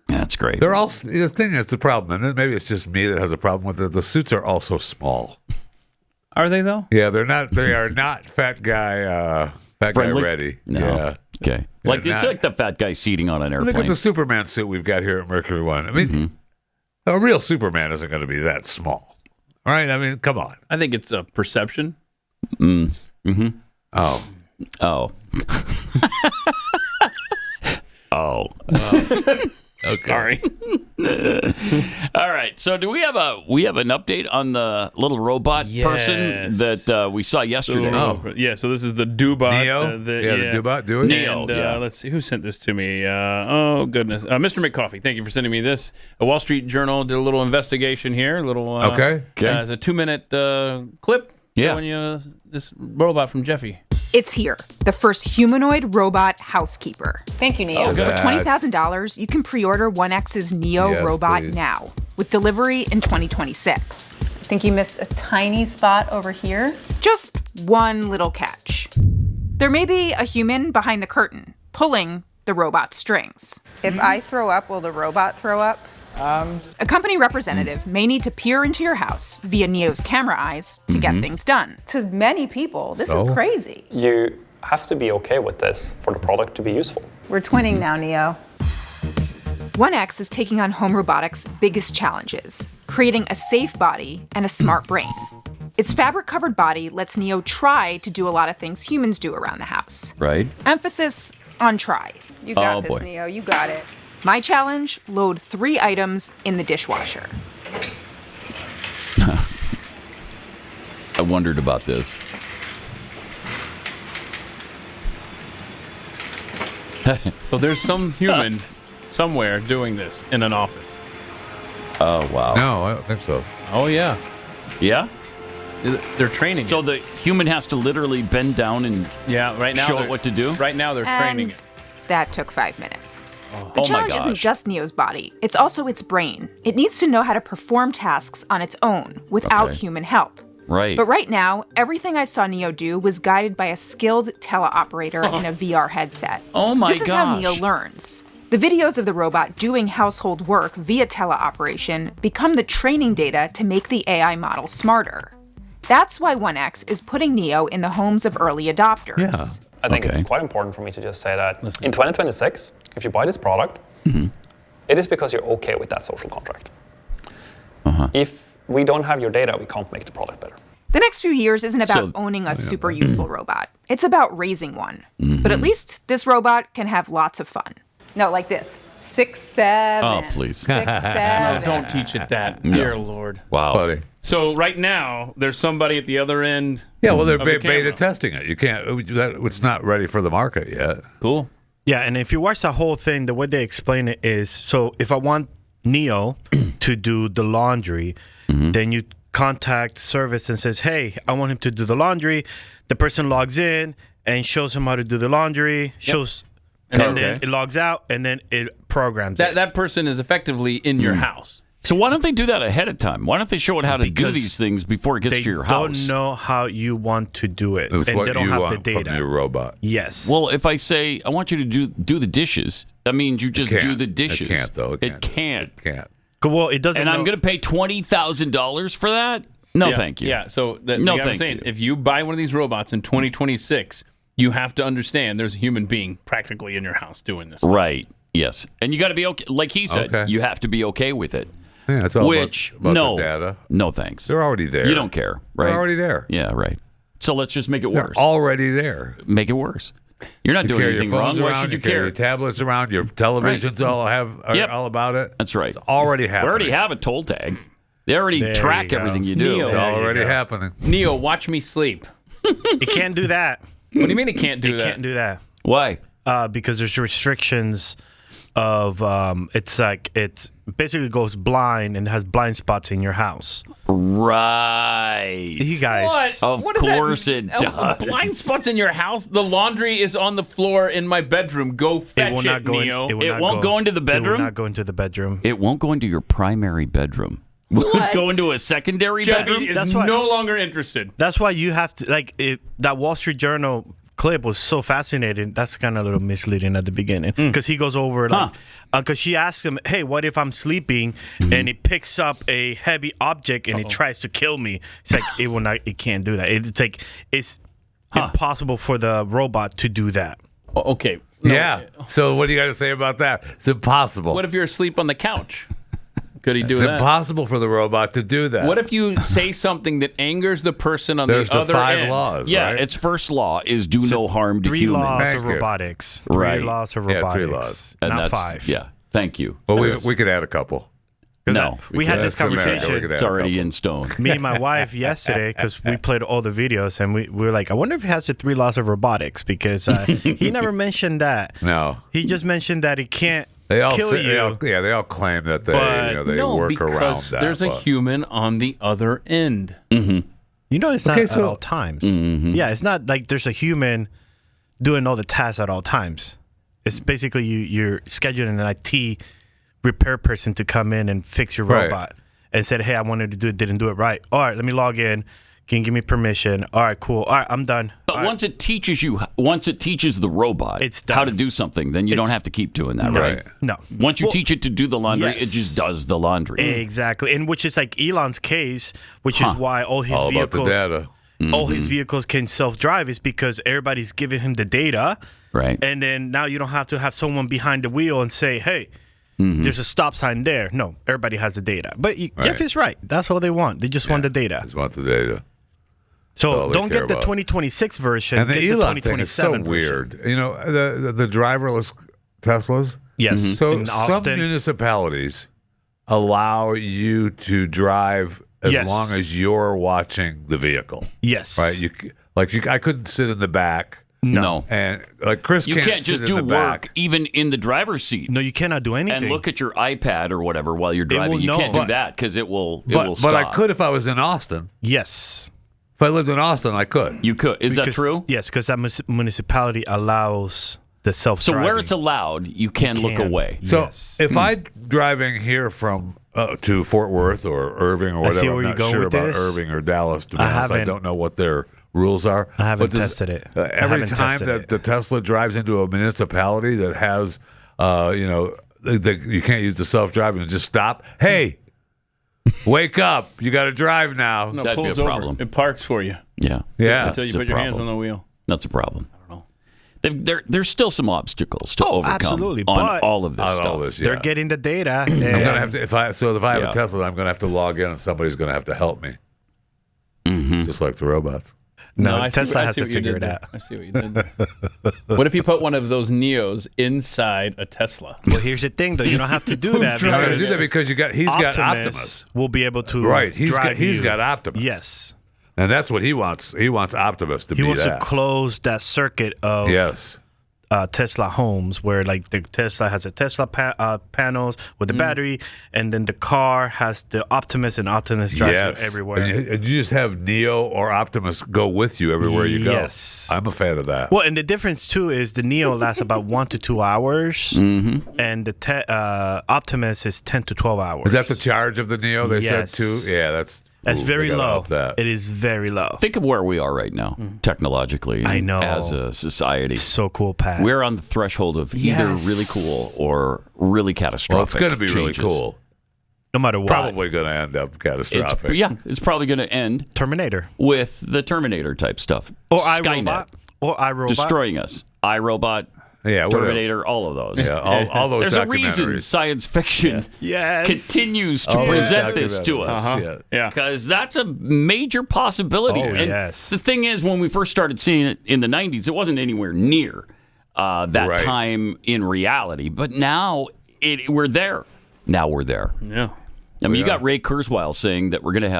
That's great. They're all the thing is the problem, and maybe it's just me that has a problem with it. The suits are also small. Are they though? Yeah, they're not. They are not fat guy ready. No. Yeah. Okay. Like it's like the fat guy seating on an airplane. Look at the Superman suit we've got here at Mercury One. I mean, a real Superman isn't going to be that small, right? I mean, come on. I think it's a perception. Mm-hmm. Oh. Oh. Oh. Okay. Sorry. All right. So, do we have an update on the little robot person that we saw yesterday? So this is the Doobot. Neo? The Doobot. Do it. Neo. And, let's see who sent this to me. Oh goodness, Mr. McCoffey. Thank you for sending me this. A Wall Street Journal did a little investigation here. Okay. It's a 2-minute clip. Yeah. Showing you this robot from Jeffy. It's here, the first humanoid robot housekeeper. Thank you, Neo. For $20,000, you can pre-order 1X's Neo robot now, with delivery in 2026. I think you missed a tiny spot over here. Just one little catch. There may be a human behind the curtain, pulling the robot's strings. If I throw up, will the robot throw up? A company representative may need to peer into your house via Neo's camera eyes to get things done. To many people, this is crazy. You have to be okay with this for the product to be useful. We're twinning now, Neo. 1X is taking on home robotics' biggest challenges, creating a safe body and a smart brain. Its fabric-covered body lets Neo try to do a lot of things humans do around the house. Right. Emphasis on try. You got this, Neo. You got it. My challenge, load 3 items in the dishwasher. I wondered about this. So there's some human somewhere doing this in an office. Oh, wow. No, I don't think so. Oh, yeah. Yeah? They're training So the human has to literally bend down and right now show it what to do? Right now they're training it. That took 5 minutes. Oh The my challenge isn't gosh. just Neo's body, it's also its brain. It needs to know how to perform tasks on its own without human help. Right. But right now, everything I saw Neo do was guided by a skilled teleoperator in a VR headset. Oh my This is how gosh. Neo learns. The videos of the robot doing household work via teleoperation become the training data to make the AI model smarter. That's why 1X is putting Neo in the homes of early adopters. I think it's quite important for me to just say that in 2026, if you buy this product, it is because you're okay with that social contract. If we don't have your data, we can't make the product better. The next few years isn't about owning a super useful robot. It's about raising one. But at least this robot can have lots of fun. No, like this. 6, 7. Oh, please. 6, 7. No, don't teach it that. Dear Lord. Wow. Buddy. So right now, there's somebody at the other end. Yeah, well, they're of the beta camera. testing it. You can't. It's not ready for the market yet. Cool. Yeah, and if you watch the whole thing, the way they explain it is, so if I want Neo to do the laundry, then you contact service and says, hey, I want him to do the laundry. The person logs in and shows him how to do the laundry, and then it logs out, and then it programs it. That person is effectively in your house. So why don't they do that ahead of time? Why don't they show it how to do these things before it gets to your house? They don't know how you want to do it, It's and what they don't you have want the data. from your robot. Yes. Well, if I say, I want you to do the dishes, that means you just do the dishes. It can't, though. It can't. It can't. Well, it doesn't. And I'm going to pay $20,000 for that? No, thank you. Yeah, so the No, guy was thank saying, you. if you buy one of these robots in 2026, you have to understand there's a human being practically in your house doing this. Right. Yes, and you got to be okay. Like he said, you have to be okay with it. Yeah, it's all about no, the data. No thanks. They're already there. You don't care, right? They're already there. Yeah, right. So let's just make it They're worse. already there. Make it worse. You're not doing anything wrong. Why should you carry care? your tablets around. Your televisions all about it. That's right. It's already happening. We already have a toll tag. They already There track you go. everything you do. Neo. It's already happening. Neo, watch me sleep. It can't do that. What do you mean it can't do It that? can't do that. Why? Because there's restrictions of it's like it basically goes blind and has blind spots in your house. Right. You guys. Of What does that course mean? it does. Blind spots in your house? The laundry is on the floor in my bedroom. Go fetch It will not go Neo. in, It won't go into the It bedroom? will not go into the bedroom. It won't go into your primary bedroom. Will it go into a secondary bedroom? Jeffy is no longer interested. That's why you have to that Wall Street Journal clip was so fascinating. That's kind of a little misleading at the beginning because he goes over because she asks him, "Hey, what if I'm sleeping and it picks up a heavy object and it tries to kill me?" It's like it will not. It can't do that. It's impossible for the robot to do that. Okay. Yeah. So what do you got to say about that? It's impossible. What if you're asleep on the couch? Could he do It's that? impossible for the robot to do that. What if you say something that angers the person on There's the other the 5 end? laws, Yeah, right? its first law is do no harm to 3 humans. laws Thank of you. robotics. Right. 3 laws of Yeah, robotics. 3 laws. And not that's- 5. Yeah, thank you. Well, we could add a couple. No, we had this That's America. conversation. We could add It's a already couple. in stone. Me and my wife yesterday because we played all the videos and we were like, I wonder if he has the 3 laws of robotics because he never mentioned that. No. He just mentioned that it can't They all kill say, you. they all claim that they But they No, work because around that. there's a but- human on the other end. You know, it's not Okay, at so- all times. Yeah, it's not like there's a human doing all the tasks at all times. It's basically you're scheduling an IT repair person to come in and fix your Right. robot and said, hey, I wanted to do it, didn't do it right. All right, let me log in. Can you give me permission? All right, cool. All right, I'm done. But once it teaches the robot It's how done. to do something, then you don't have to keep doing that, No. right? No. Once you Well, teach it to do the laundry, yes. it just does the laundry. Exactly. And which is like Elon's case, which is why all his all about the vehicles data. all his vehicles can self-drive is because everybody's giving him the data. Right. And then now you don't have to have someone behind the wheel and say, hey, there's a stop sign there. No, everybody has the data. But Jeff is right. That's all they want. They just want the data. Just want the data. So all they don't care get the about. 2026 version. And the get the Elon thing is so 2027 version. weird. You know, the driverless Teslas. Yes. So In some Austin. municipalities allow you to drive as Yes. long as you're watching the vehicle. Yes. Right. I couldn't sit in the back. No. And like Chris You can't can't sit just in do the work, back. even in the driver's seat. No, you cannot do anything. And look at your iPad or whatever while you're driving. will You know. can't do But- that because it will stop. But I could if I was in Austin. Yes. If I lived in Austin, I could. You could. Is that Because- true? Yes, because that municipality allows the So self-driving. where it's allowed, you can look can. away. So Yes. if I'm driving here from to Fort Worth or Irving or I see whatever, where I'm you're not going sure with about this. Irving or Dallas. To be I honest, I haven't- don't know what their rules are. I haven't But does- tested it. I Every haven't time tested that it. the Tesla drives into a municipality that has, you can't use the self-driving, just stop. Hey, wake up! You got to drive now. No, That'd be pulls a over. problem. It parks for you Yeah. Yeah. until you That's a put your hands on problem. the wheel. That's a problem. I don't know. There's still some obstacles to overcome absolutely, on but all of this On stuff. all this, They're yeah. getting the data. I'm and- gonna have to if I have Yeah. a Tesla, I'm gonna have to log in, and somebody's gonna have to help me, Mm-hmm. just like the robots. No, I see Tesla what- I has see to what you figure did it there. out. I see what you did there. What if you put one of those Neos inside a Tesla? Well, here's the thing, though. You don't have to do that. I'm gonna do because that because he's got Optimus. will be able to Right, he's drive you. got Optimus. Yes. And that's what he wants. He wants Optimus to He be wants that. to close that circuit of Yes. Tesla homes where like the Tesla has a Tesla panels with the battery, and then the car has the Optimus, and Optimus drives Yes. you everywhere. And you just have Neo or Optimus go with you everywhere you go. Yes. I'm a fan of that. Well, and the difference too is the Neo lasts about 1 to 2 hours, and the Optimus is 10 to 12 hours. Is that the charge of the Neo? They Yes. said too. Yeah, that's very they gotta low. up that. It is very low. Think of where we are right now, technologically. I know. As a society. So cool, Pat. We're on the threshold of either Yes. really cool or really catastrophic. Well, it's going to be really changes. cool. No matter what. Probably going to end up catastrophic. It's probably going to end Terminator. with the Terminator type stuff. Or Skynet iRobot. Or iRobot. destroying us. iRobot, Terminator, all of those. Yeah, all those There's a documentaries. reason science fiction continues to present this to us. Because that's a major possibility. Oh, and yes. the thing is, when we first started seeing it in the 90s, it wasn't anywhere near that time in reality. But now we're there. Now we're there. Yeah. I mean, you got Ray Kurzweil saying that we're going to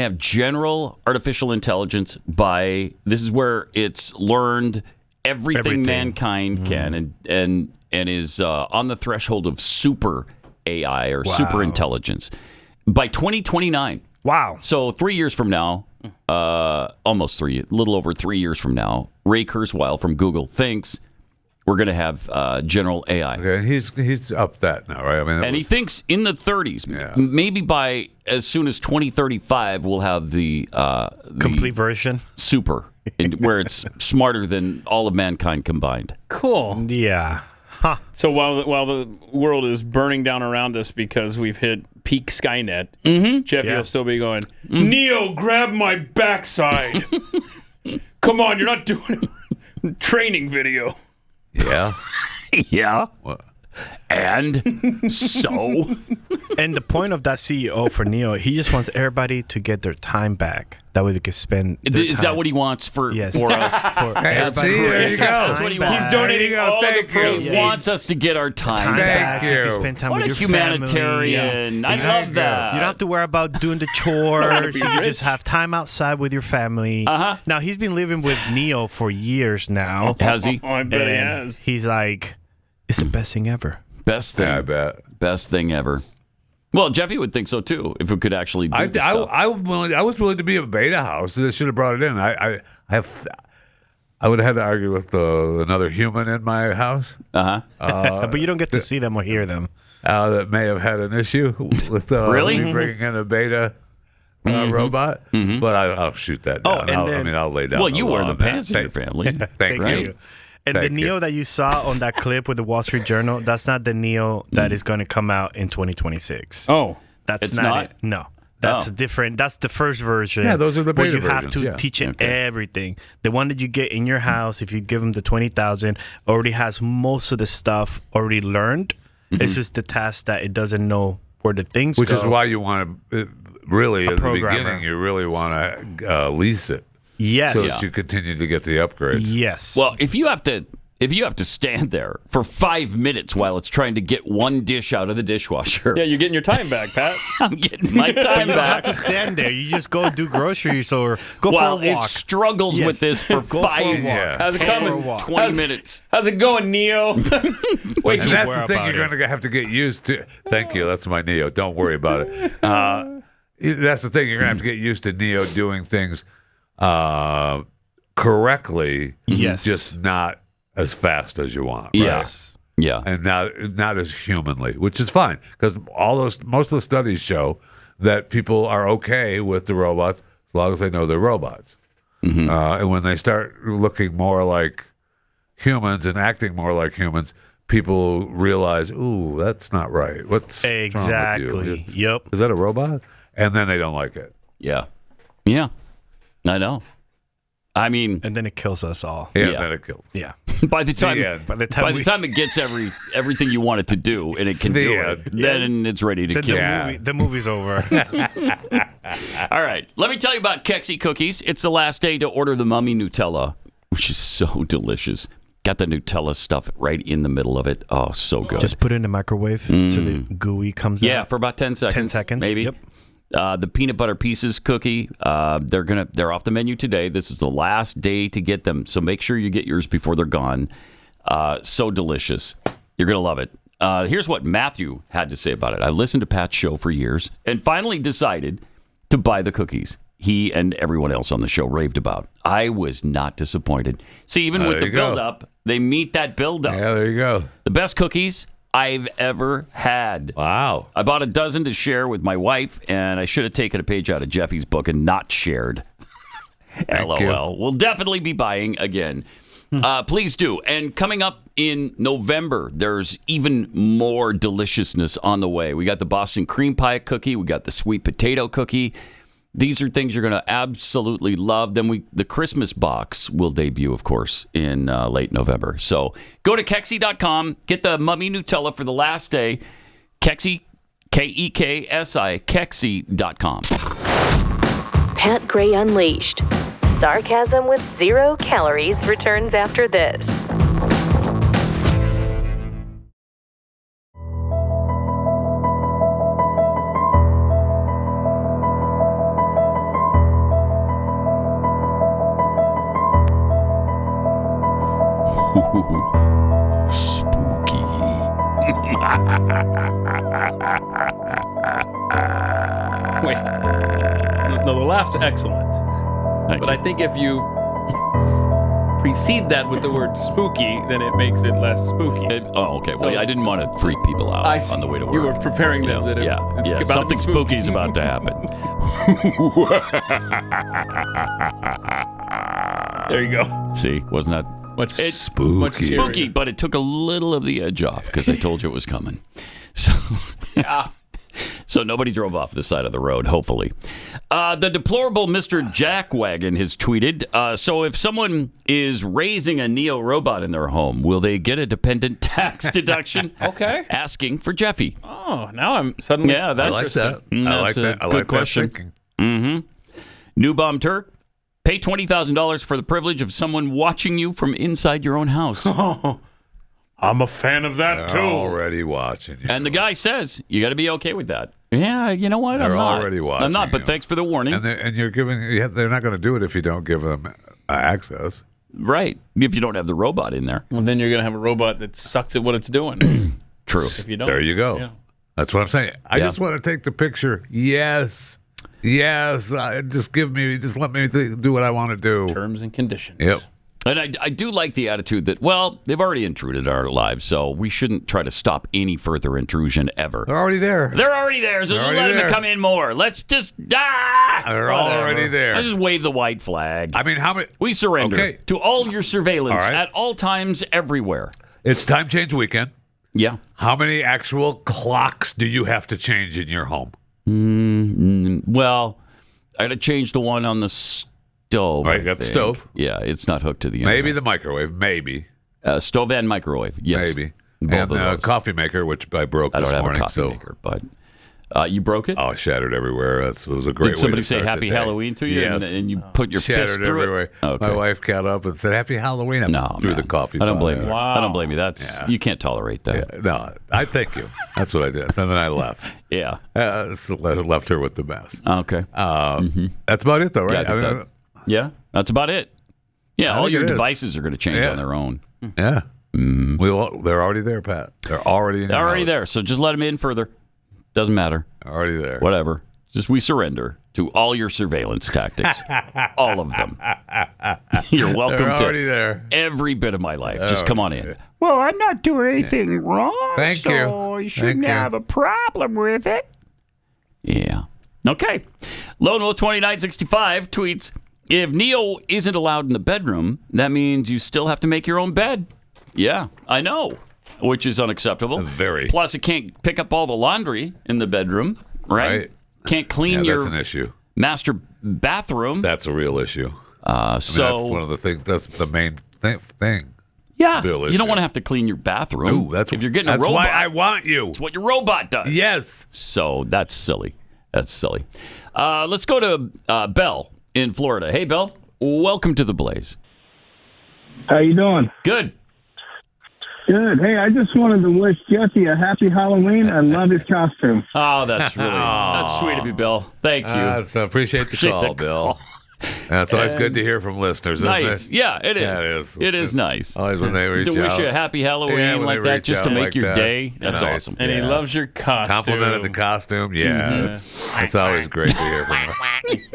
have general artificial intelligence by this is where it's learned everything mankind can and is on the threshold of super AI or super intelligence by 2029. Wow. So 3 years from now, almost a little over 3 years from now, Ray Kurzweil from Google thinks we're going to have general AI. Okay, he's up that now, right? I mean, and he thinks in the 30s, maybe by as soon as 2035, we'll have the complete version, super, where it's smarter than all of mankind combined. Cool. Yeah. Huh. So while the world is burning down around us because we've hit peak Skynet, Jeffy will still be going, Neo, grab my backside. Come on, you're not doing a training video. Yeah. Yeah. And so? And the point of that CEO for Neo, he just wants everybody to get their time back. That way they can spend their Is time. that what he wants for us? For everybody? There you go. That's what he wants. He's donating all the proceeds. He wants us to get our time back. Thank you. Spend time What with a your humanitarian. family. I love that. You don't have to worry about doing the chores. You can just have time outside with your family. Now, he's been living with Neo for years now. Has he? I bet he And has. He's like, it's the best thing ever. Best thing. I bet. Best thing ever. Well, Jeffy would think so too, if it could actually do this stuff. I was willing to be a beta house. They should have brought it in. I would have had to argue with another human in my house. But you don't get to see them or hear them. That may have had an issue with Really? me bringing in a beta robot. But I'll shoot that down. I'll lay down. Well, the you law wear the on that. pants in your family. Thank you. And Thank the Neo you. that you saw on that clip with the Wall Street Journal, that's not the Neo that is going to come out in 2026. Oh, that's it's not not? it. No. That's different. That's the first version. Yeah, those are the where beta you have versions, to teach it everything. The one that you get in your house, if you give them the 20,000, already has most of the stuff already learned. It's just the task that it doesn't know where the things Which go. is why you want to really, at the programmer. beginning, you really want to lease it. Yes. So that you continue to get the upgrades. Yes. Well, if you have to stand there for 5 minutes while it's trying to get one dish out of the dishwasher. Yeah, you're getting your time back, Pat. I'm getting my time you don't have back. to stand there. You just go do groceries or go for a Well, walk. it struggles with this for Go for a 5 walk. How's it 10, coming? 20 minutes. How's it going, Neo? And that's worry the thing about you're going to have to get used to. Thank you. That's my Neo. Don't worry about it. That's the thing. You're going to have to get used to Neo doing things correctly. Yes. Just not as fast as you want. Right? Yes. Yeah. And not as humanly, which is fine because most of the studies show that people are okay with the robots as long as they know they're robots. And when they start looking more like humans and acting more like humans, people realize, ooh, that's not right. What's wrong with Exactly. you? Yep. Is that a robot? And then they don't like it. Yeah. Yeah. I know. I mean, And then it kills us all. Yeah, then it kills. Yeah. by the time By the it gets everything you want it to do and it can do it, then it's ready to kill. The movie's over. All right. Let me tell you about Kexi Cookies. It's the last day to order the Mummy Nutella, which is so delicious. Got the Nutella stuff right in the middle of it. Oh, so good. Just put it in the microwave so the gooey comes out. Yeah, for about 10 seconds. 10 seconds, maybe. yep. The peanut butter pieces cookie, they're off the menu today. This is the last day to get them, so make sure you get yours before they're gone. So delicious. You're going to love it. Here's what Matthew had to say about it. I listened to Pat's show for years and finally decided to buy the cookies he and everyone else on the show raved about. I was not disappointed. See, even with the build-up, they meet that build-up. Yeah, there you go. The best cookies I've ever had. Wow. I bought a dozen to share with my wife, and I should have taken a page out of Jeffy's book and not shared. LOL. We'll definitely be buying again. Please do. And coming up in November, there's even more deliciousness on the way. We got the Boston cream pie cookie. We got the sweet potato cookie. These are things you're going to absolutely love. Then the Christmas box will debut, of course, in late November. So go to Keksi.com, get the Mummy Nutella for the last day. Keksi, K-E-K-S-I, Keksi.com. Pat Gray Unleashed. Sarcasm with 0 calories returns after this. Spooky. Wait. No, the laugh's excellent. But I think if you precede that with the word spooky, then it makes it less spooky. Okay. Well, I didn't want to freak people out on the way to work. You were preparing them that it's about something to be spooky. spooky is about to happen. There you go. See, wasn't that much spooky? But it took a little of the edge off because I told you it was coming. So, so nobody drove off the side of the road, hopefully. The deplorable Mr. Jackwagon has tweeted, so if someone is raising a Neo robot in their home, will they get a dependent tax deduction? Okay. Asking for Jeffy. Oh, now I'm suddenly... Yeah, that's, I like that. I like that. I good like question. that thinking. Mm-hmm. New Bomb Turk, pay $20,000 for the privilege of someone watching you from inside your own house. I'm a fan of that, They're already watching you. And the guy says, you got to be okay with that. Yeah, you know what? They're I'm not. already watching I'm not, but you. thanks for the warning. And you're giving. They're not going to do it if you don't give them access. Right. If you don't have the robot in there. Well, then you're going to have a robot that sucks at what it's doing. True. If you don't. There you go. Yeah. That's what I'm saying. I just want to take the picture. Yes. Just let me do what I want to do. Terms and conditions. Yep. And I do like the attitude that, well, they've already intruded our lives, so we shouldn't try to stop any further intrusion ever. They're already there. They're already there, so just let them come in more. Let's just They're already there. Let's just wave the white flag. I mean, how many? We surrender to all your surveillance All right. at all times, everywhere. It's time change weekend. Yeah. How many actual clocks do you have to change in your home? Well, I got to change the one on the stove. Right, you got the stove. Yeah, it's not hooked to the Maybe internet. the microwave. Maybe. Stove and microwave. Yes. Maybe. Both And of the those. coffee maker, which I broke I this don't have morning. a coffee maker, but you broke it? Oh, it shattered everywhere. It was a great Did somebody way to say start Happy the day. Halloween to you Yes. and you put your fist Shattered through everywhere. it? Okay. My wife got up and said, Happy Halloween. I threw the coffee I don't pot blame at you. her. I don't blame you. You can't tolerate that. Yeah, no, I thank you. That's what I did. And then I left. Yeah. So left her with the mess. Okay. That's about it, though, right? Yeah, that's about it. Yeah, I all think your it is. devices are going to change on their own. Yeah. They're already there, Pat. They're already in They're your already house. there, so just let them in further. Doesn't matter. Already there. Whatever. Just we surrender to all your surveillance tactics. All of them. You're welcome They're to already there. every bit of my life. Just Oh, come on in. yeah. Well, I'm not doing anything wrong, Thank so you. you shouldn't Thank you. have a problem with it. Yeah. Okay. Lone Wolf 2965 tweets, if Neo isn't allowed in the bedroom, that means you still have to make your own bed. Yeah, I know, which is unacceptable. Very. Plus, it can't pick up all the laundry in the bedroom, right? Can't clean Yeah, your that's an issue. master bathroom. That's a real issue. So that's one of the things. That's the main thing. yeah, It's a real you issue. don't want to have to clean your bathroom. No, if you're getting a that's robot. why I want you. It's what your robot does. Yes. So that's silly. That's silly. Let's go to Belle in Florida. Hey, Belle. Welcome to the Blaze. How you doing? Good. Good. Hey, I just wanted to wish Jeffy a happy Halloween. I love his costume. Oh, that's really that's sweet of you, Bill. Thank you. I appreciate the call, Bill. That's always good to hear from listeners, isn't Nice. it? Yeah, it is. Yeah, it is. It is nice. Always when they reach to wish out. you a happy Halloween Yeah, when like they that, reach just to out make like your that. day. That's Nice. awesome. And he loves your costume. Complimented the costume. Yeah, it's always great to hear from him.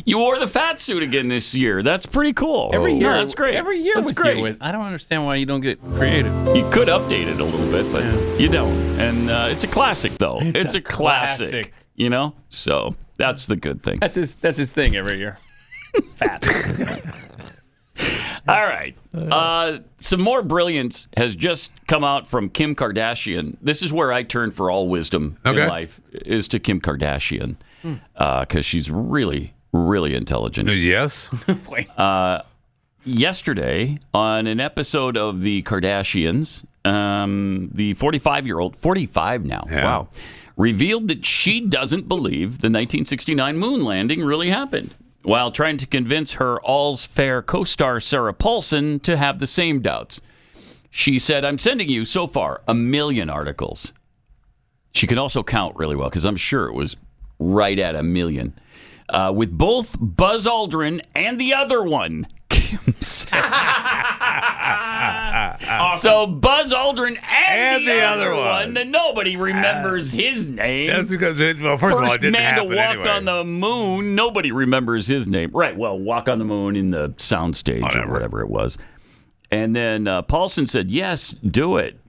You wore the fat suit again this year. That's pretty cool. Every year, that's great. Every year that's with great. you. I don't understand why you don't get creative. You could update it a little bit, but you don't. And it's a classic, though. It's a classic. You know, so that's the good thing. That's his thing every year. Fat. All right. Some more brilliance has just come out from Kim Kardashian. This is where I turn for all wisdom in Okay. life, is to Kim Kardashian. because she's really, really intelligent. Yes. Yesterday, on an episode of the Kardashians, the 45-year-old, 45 now, wow, revealed that she doesn't believe the 1969 moon landing really happened, while trying to convince her All's Fair co-star Sarah Paulson to have the same doubts. She said, I'm sending you, so far, 1 million articles. She can also count really well, because I'm sure it was right at 1 million. With both Buzz Aldrin and the other one, Kim said. So Buzz Aldrin and the other one, that nobody remembers his name. That's because, well, first of all, it didn't man happen to walk anyway. on the moon, nobody remembers his name. Right, well, walk on the moon in the soundstage or whatever it was. And then Paulson said, yes, do it.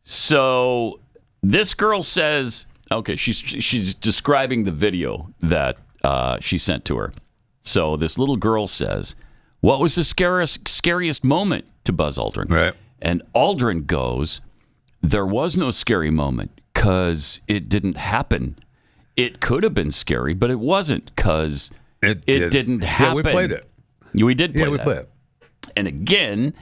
So this girl says, okay, she's describing the video that she sent to her. So this little girl says, what was the scariest moment to Buzz Aldrin? Right. And Aldrin goes, there was no scary moment because it didn't happen. It could have been scary, but it wasn't because it didn't happen. Yeah, we played it. We did play we that. played it. And again,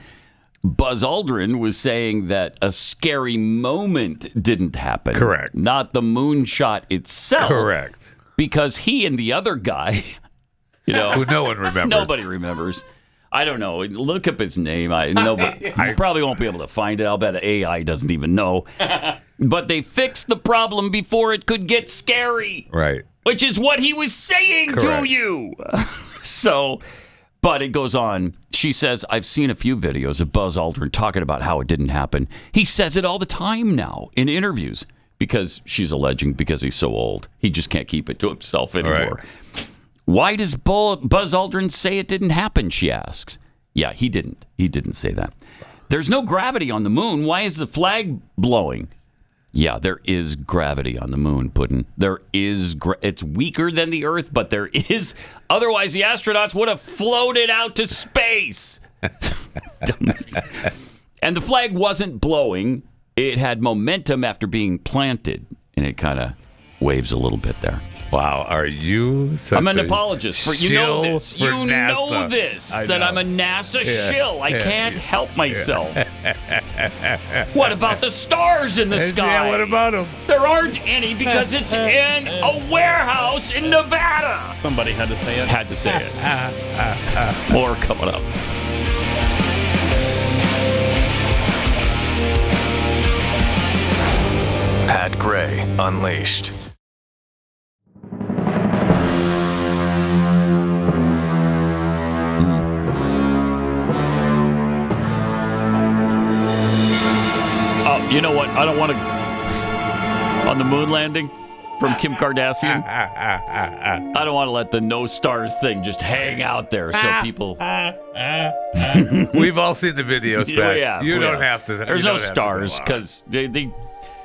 Buzz Aldrin was saying that a scary moment didn't happen. Correct. Not the moonshot itself. Correct. Because he and the other guy, who no one remembers. Nobody remembers. I don't know. Look up his name. You probably won't be able to find it. I'll bet AI doesn't even know. But they fixed the problem before it could get scary. Right. Which is what he was saying to you. But it goes on. She says, I've seen a few videos of Buzz Aldrin talking about how it didn't happen. He says it all the time now in interviews because she's alleging because he's so old. He just can't keep it to himself anymore. Right. Why does Buzz Aldrin say it didn't happen, she asks. Yeah, he didn't. He didn't say that. There's no gravity on the moon. Why is the flag blowing? Yeah, there is gravity on the moon, Puddin'. There is. It's weaker than the Earth, but there is. Otherwise, the astronauts would have floated out to space. And the flag wasn't blowing. It had momentum after being planted, and it kind of waves a little bit there. Wow, are you such I'm an apologist for you know this. You NASA. know this that I'm a NASA shill. I can't help myself. What about the stars in the sky? Yeah, what about them? There aren't any because it's in a warehouse in Nevada. Somebody had to say it. Had to say it. More coming up. Pat Gray Unleashed. You know what? I don't want to... On the moon landing from Kim Kardashian, I don't want to let the no stars thing just hang out there so people... We've all seen the videos, Pat. You don't have to. There's no stars because they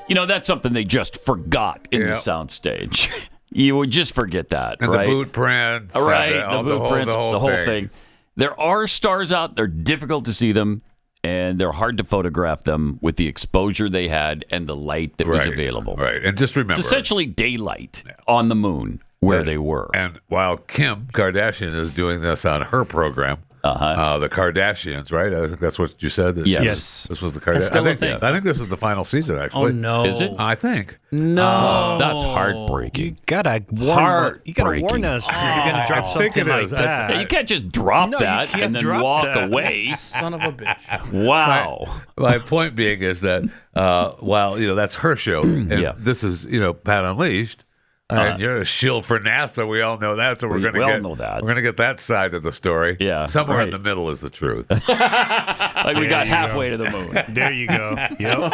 that's something they just forgot in the soundstage. You would just forget that, and right? the boot prints. Right, the boot prints, the whole thing. There are stars out. They're difficult to see them. And they're hard to photograph them with the exposure they had and the light that was available. Right. And just remember, it's essentially daylight on the moon where they were. And while Kim Kardashian is doing this on her program, the Kardashians, right? I think that's what you said. Yes. This was the Kardashians. I think this is the final season, actually. Oh, no. Is it? I think. No. That's heartbreaking. You gotta warn us if you're gonna drop something like that. Yeah, you can't just drop that and then walk away. Son of a bitch. Wow. My point being is that while that's her show, and this is Pat Unleashed. And you're a shill for NASA. We all know that, so we're going to know that. We're going to get that side of the story. Yeah, somewhere in the middle is the truth. Like we got halfway to the moon. There you go. Yep.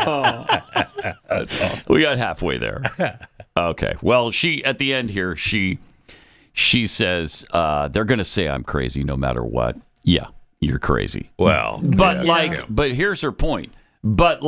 That's awesome. We got halfway there. Okay. Well, at the end here, she says they're going to say I'm crazy no matter what. Yeah, you're crazy. Well, but here's her point. But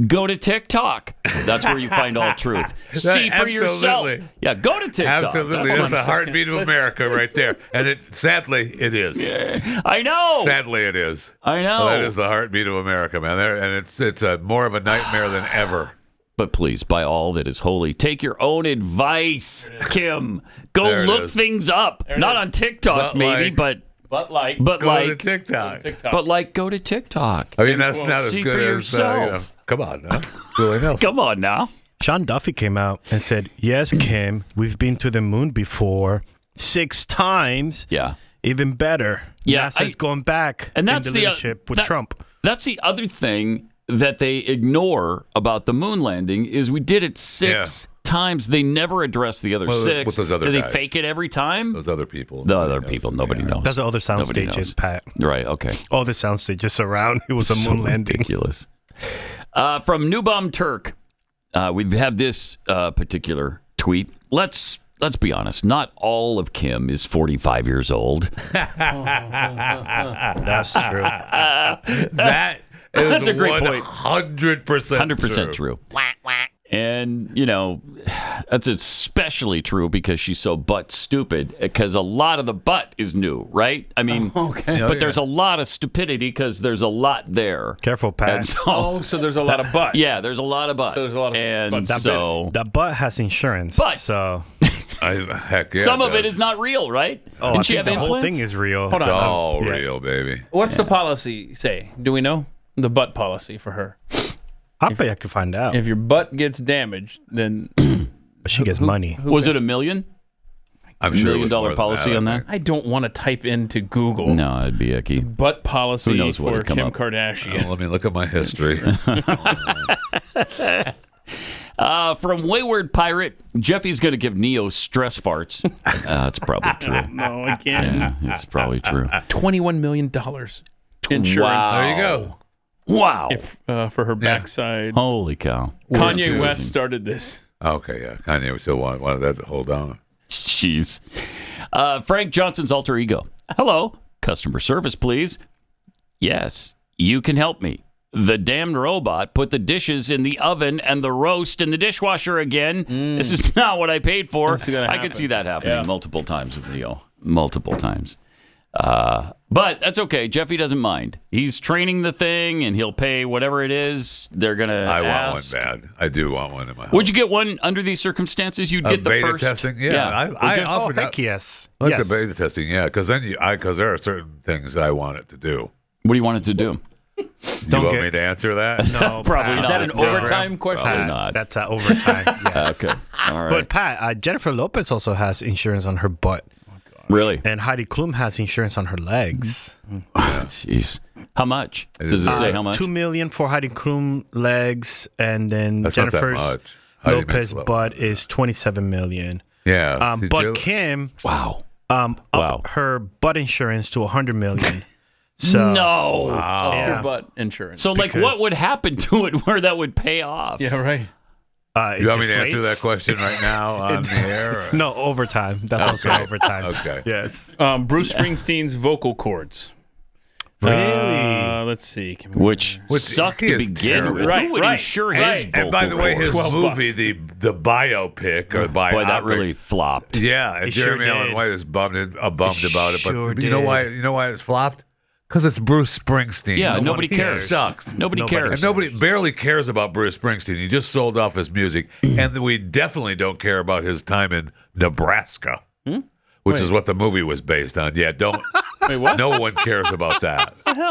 go to TikTok. That's where you find all truth. See for yourself. Yeah, go to TikTok. Absolutely. That's the heartbeat of America right there. And sadly, it is. Yeah, I know. Sadly, it is. I know. That is the heartbeat of America, man. And it's more of a nightmare than ever. But please, by all that is holy, take your own advice, Kim. Go There it look is. things up. Not on TikTok, maybe, but But go to TikTok. But go to TikTok. I mean, that's not as See good for as yourself. come on now. Julie Nelson. Come on now. Sean Duffy came out and said, "Yes, Kim, we've been to the moon before 6 times. Yeah, even better. Yeah, NASA's going back and that's in the the leadership with Trump. That's the other thing that they ignore about the moon landing is we did it 6 times. They never address the other 6. With those other Do guys. they fake it every time? Those other people. The other people. Nobody knows. That's the other sound Nobody stages, knows. Pat. Right. Okay. All the sound stages around. It was a So moon landing. Ridiculous. From Newbom Turk, we have this particular tweet. Let's be honest. Not all of Kim is 45 years old. That's true. That is That's a great point. 100% 100% true. And, that's especially true because she's so butt stupid, because a lot of the butt is new, right? I mean, but there's a lot of stupidity because there's a lot there. Careful, Pat. And so there's a lot of butt. Yeah, there's a lot of butt. So there's a lot of and butt. That butt has insurance. But- so Heck yeah. some of it does. is not real, right? I Didn't she think have the whole implants? thing is real. Hold It's on. all Yeah. real, baby. What's the policy say? Do we know? The butt policy for her. I bet I could find out. If your butt gets damaged, then she gets money. Was it $1 million? I'm sure it $1 was million more than policy that, on I that? I don't want to type into Google No, it'd be icky. butt policy Who knows what for would come Kim up. Kardashian. Let me look at my history. From Wayward Pirate, Jeffy's going to give Neo stress farts. That's probably true. No, I can't. Yeah, it's probably true. $21 million insurance. Wow. There you go. Wow. If, for her backside. Holy cow. Kanye West started this. Okay, yeah. Kanye still wanted that to hold on. Jeez. Frank Johnson's alter ego. Hello. Customer service, please. Yes, you can help me. The damned robot put the dishes in the oven and the roast in the dishwasher again. This is not what I paid for. I could see that happening multiple times with Neo. Multiple times. But that's okay. Jeffy doesn't mind. He's training the thing, and he'll pay whatever it is they're going to ask. Want one bad. I do want one in my house. Would you get one under these circumstances? You'd get the beta first testing? Yeah. I offered heck yes. I like Yes. the beta testing, yeah, because there are certain things that I want it to do. What do you want it to do? You want me to answer that? No, Probably Pat. not. Is that an overtime question? Probably not. That's overtime. Yes. Okay. All right. But Pat, Jennifer Lopez also has insurance on her butt. Really? And Heidi Klum has insurance on her legs. Jeez. How much? Does it say how much? $2 million for Heidi Klum legs, and then That's not that Jennifer's much. Heidi makes Lopez a lot butt is $27 million. Yeah. See, But Jill- Kim, Wow. up her butt insurance to $100 million. So No. Up your butt insurance. So, like, what would happen to it where that would pay off? Yeah, right. you want me to answer that question right now on the air? Or? No, overtime. That's also Okay. overtime. Okay. Yes. Bruce Springsteen's vocal cords. Really? Let's see. Which sucked he to is begin terrible. with. Right, Who would right, insure right. his And by the way, his vocal cords? movie, the biopic or biopic, Boy, that really flopped. yeah, and It sure Jeremy Allen did. White is bummed about it. Sure But you know did. why? You know why it's flopped? Because it's Bruce Springsteen. Yeah, nobody He cares. Sucks. Nobody cares. And nobody barely cares about Bruce Springsteen. He just sold off his music, and we definitely don't care about his time in Nebraska, which is what the movie was based on. Yeah, don't. Wait, what? No one cares about that. What the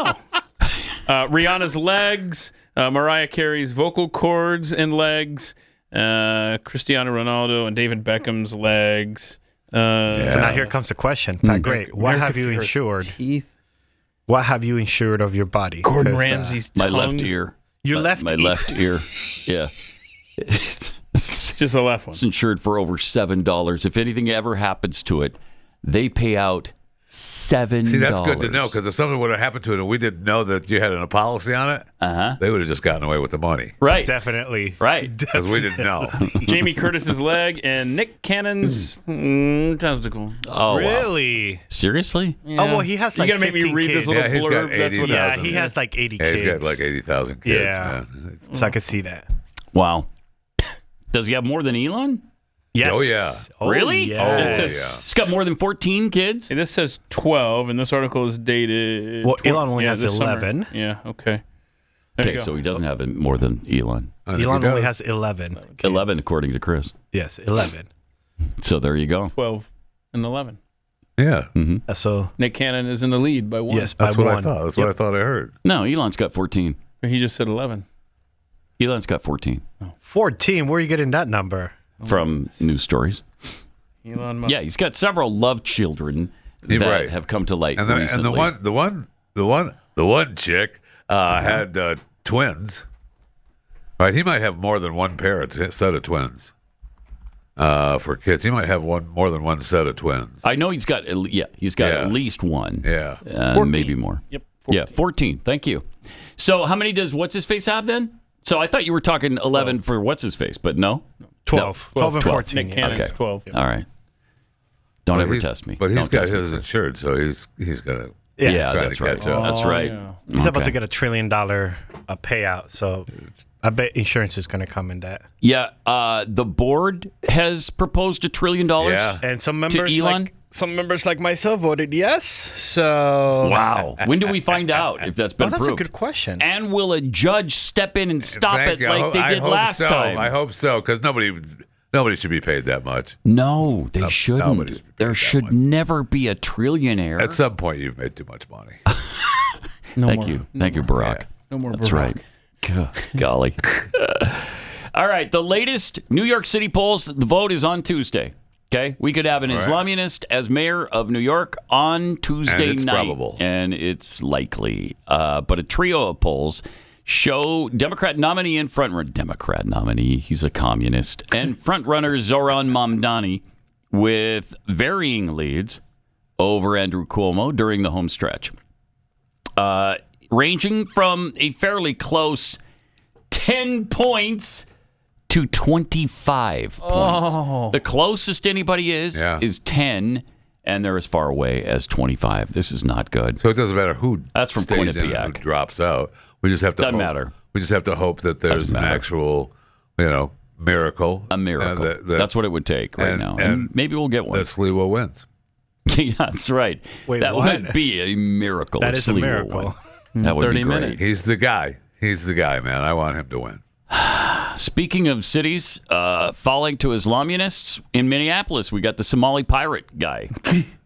hell? Rihanna's legs, Mariah Carey's vocal cords and legs, Cristiano Ronaldo and David Beckham's legs. So now here comes the question. Pat, great. What have you insured? Teeth. What have you insured of your body? Gordon 'Cause, Ramsay's My tongue. left ear. Your left My ear. left ear. Yeah. Just the left one. It's insured for over $7. If anything ever happens to it, they pay out $7. See, that's good to know because if something would have happened to it and we didn't know that you had a policy on it, they would have just gotten away with the money. Right. Definitely. Right. Because we didn't know. Jamie Curtis's leg and Nick Cannon's testicle. Oh, wow. Really? Seriously? Yeah. Oh, well, he has like You gotta make me 15 read kids. this little Yeah, he's got blurb. That's 80,000. what Yeah, it is. he has like 80 Yeah, kids. he's got like 80,000 kids. Yeah. Man. So I could see that. Wow. Does he have more than Elon? Yes. Oh, yeah. Really? Yeah. It Oh, says, He's got more than 14 kids? This says 12, and this article is dated. Well, Elon only has this summer. 11. Yeah, okay. Okay, so he doesn't have more than Elon. Elon only has 11. 11, according to Chris. Yes, 11. So there you go. 12 and 11. Yeah. Mm-hmm. So Nick Cannon is in the lead by 1. Yes, by That's what I thought. That's what I thought I heard. No, Elon's got 14. He just said 11. Elon's got 14. 14? Where are you getting that number? From news stories. Elon Musk. Yeah, he's got several love children that have come to light recently. And the one chick had twins. Right, he might have more than one set of twins for kids. He might have more than one set of twins. I know he's got at least one. Yeah, maybe more. Yep. 14. Yeah, 14. Thank you. So how many does what's his face have then? So I thought you were talking 11 for what's his face, but no. 12. 12 and 14. Nick Cannon's 12. All right. Don't ever test me. But he's Don't got test me his first. insured, so he's got to. Yeah, try that's to right. catch up. That's right. Yeah. He's about to get $1 trillion payout, so I bet insurance is going to come in that. Yeah, the board has proposed $1 trillion. Yeah. And some to members, Elon. like myself, voted yes. So Wow. When do we find out if that's been that's proved? a good question. And will a judge step in and stop Thank it you. like they I did hope last so. time? I hope so, because nobody should be paid that much. No, they nobody shouldn't. should be paid There that should much. never be a trillionaire. At some point, you've made too much money. Thank you, Barack. No more That's Barack. right. Golly. All right, the latest New York City polls. The vote is on Tuesday. Okay, we could have an Islamist as mayor of New York on Tuesday And it's night, probable. and it's likely. But a trio of polls show Democrat nominee and Democrat nominee. He's a communist, and front runner Zoran Mamdani with varying leads over Andrew Cuomo during the home stretch, ranging from a fairly close 10 points to 25 points. The closest anybody is 10, and they're as far away as 25. This is not good. So it doesn't matter who That's from stays in and who Quinnipiac. drops out. We just have to Doesn't hope, matter. We just have to hope that there's an actual, miracle. A miracle. That's what it would take right now. And maybe we'll get one. That Sliwa wins. Yeah, that's right. Wait, that what? would be a miracle. That if is a Sliwa miracle. won. That would 30 be great. minutes. He's the guy. He's the guy, man. I want him to win. Speaking of cities falling to Islamists, in Minneapolis, we got the Somali pirate guy.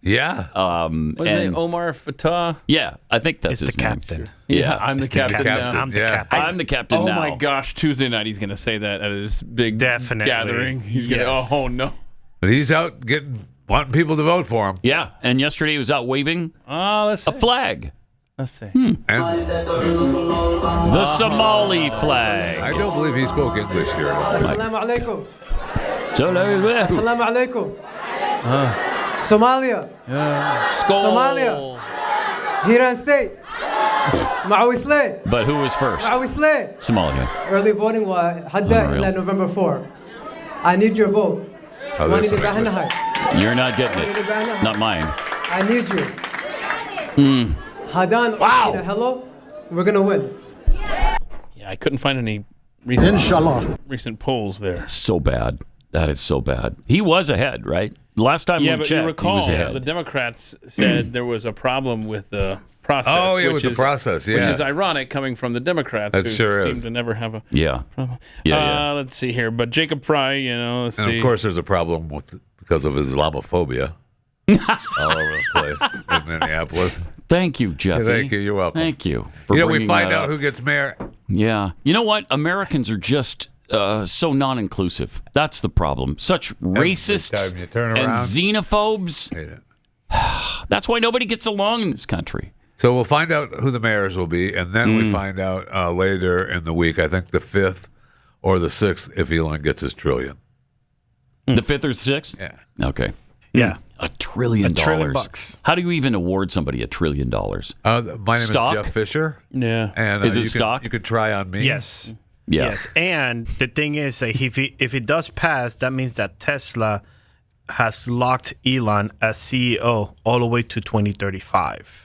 Yeah. What is it, Omar Fatah? Yeah, I think that's It's his the name. captain. Yeah, I'm the captain now. I'm the captain. I'm the captain Oh now. my gosh, Tuesday night he's going to say that at his big Definitely. gathering. He's going to, Yes. oh no. But he's out wanting people to vote for him. Yeah, and yesterday he was out waving Let's a flag. Let's see. And The Somali flag. I don't believe he spoke English here. Assalamu alaikum. Assalamu Assalamu alaikum. Somalia. Skull. Somalia. Hiran State. Mawisle. But who was first? Mawisle. Somalia. Early voting hadda Unreal. ila November 4. I need your vote. Oh, there's some English. You're not getting it. Not mine. I need you. Hadan. Wow. Hello. We're gonna win. Yeah, I couldn't find any recent polls there. So bad. That is so bad. He was ahead, right? Last time Yeah, we but checked, you recall he was ahead. the Democrats said there was a problem with the process. Oh, yeah, which with the is- process, Which yeah. is ironic coming from the Democrats That who sure seem is. to never have a Yeah. problem. Yeah. Let's see here. But Jacob Fry, let's And see. of course, there's a problem because of Islamophobia all over the place in Minneapolis. Thank you, Jeffy. Thank you. You're welcome. Thank you for We bringing find that out up. who gets mayor. Yeah. You know what? Americans are just so non-inclusive. That's the problem. Such racists time you turn and around. xenophobes. That's why nobody gets along in this country. So we'll find out who the mayors will be, and then we find out later in the week, I think the 5th or the 6th, if Elon gets his trillion. The 5th or 6th? Yeah. Okay. Yeah. $1 trillion. $1 trillion bucks. How do you even award somebody $1 trillion? My name Stock? is Jeff Fisher. Yeah. And Is it you stock? You could try on me. Yes. Yeah. Yes. And the thing is, that if it does pass, that means that Tesla has locked Elon as CEO all the way to 2035.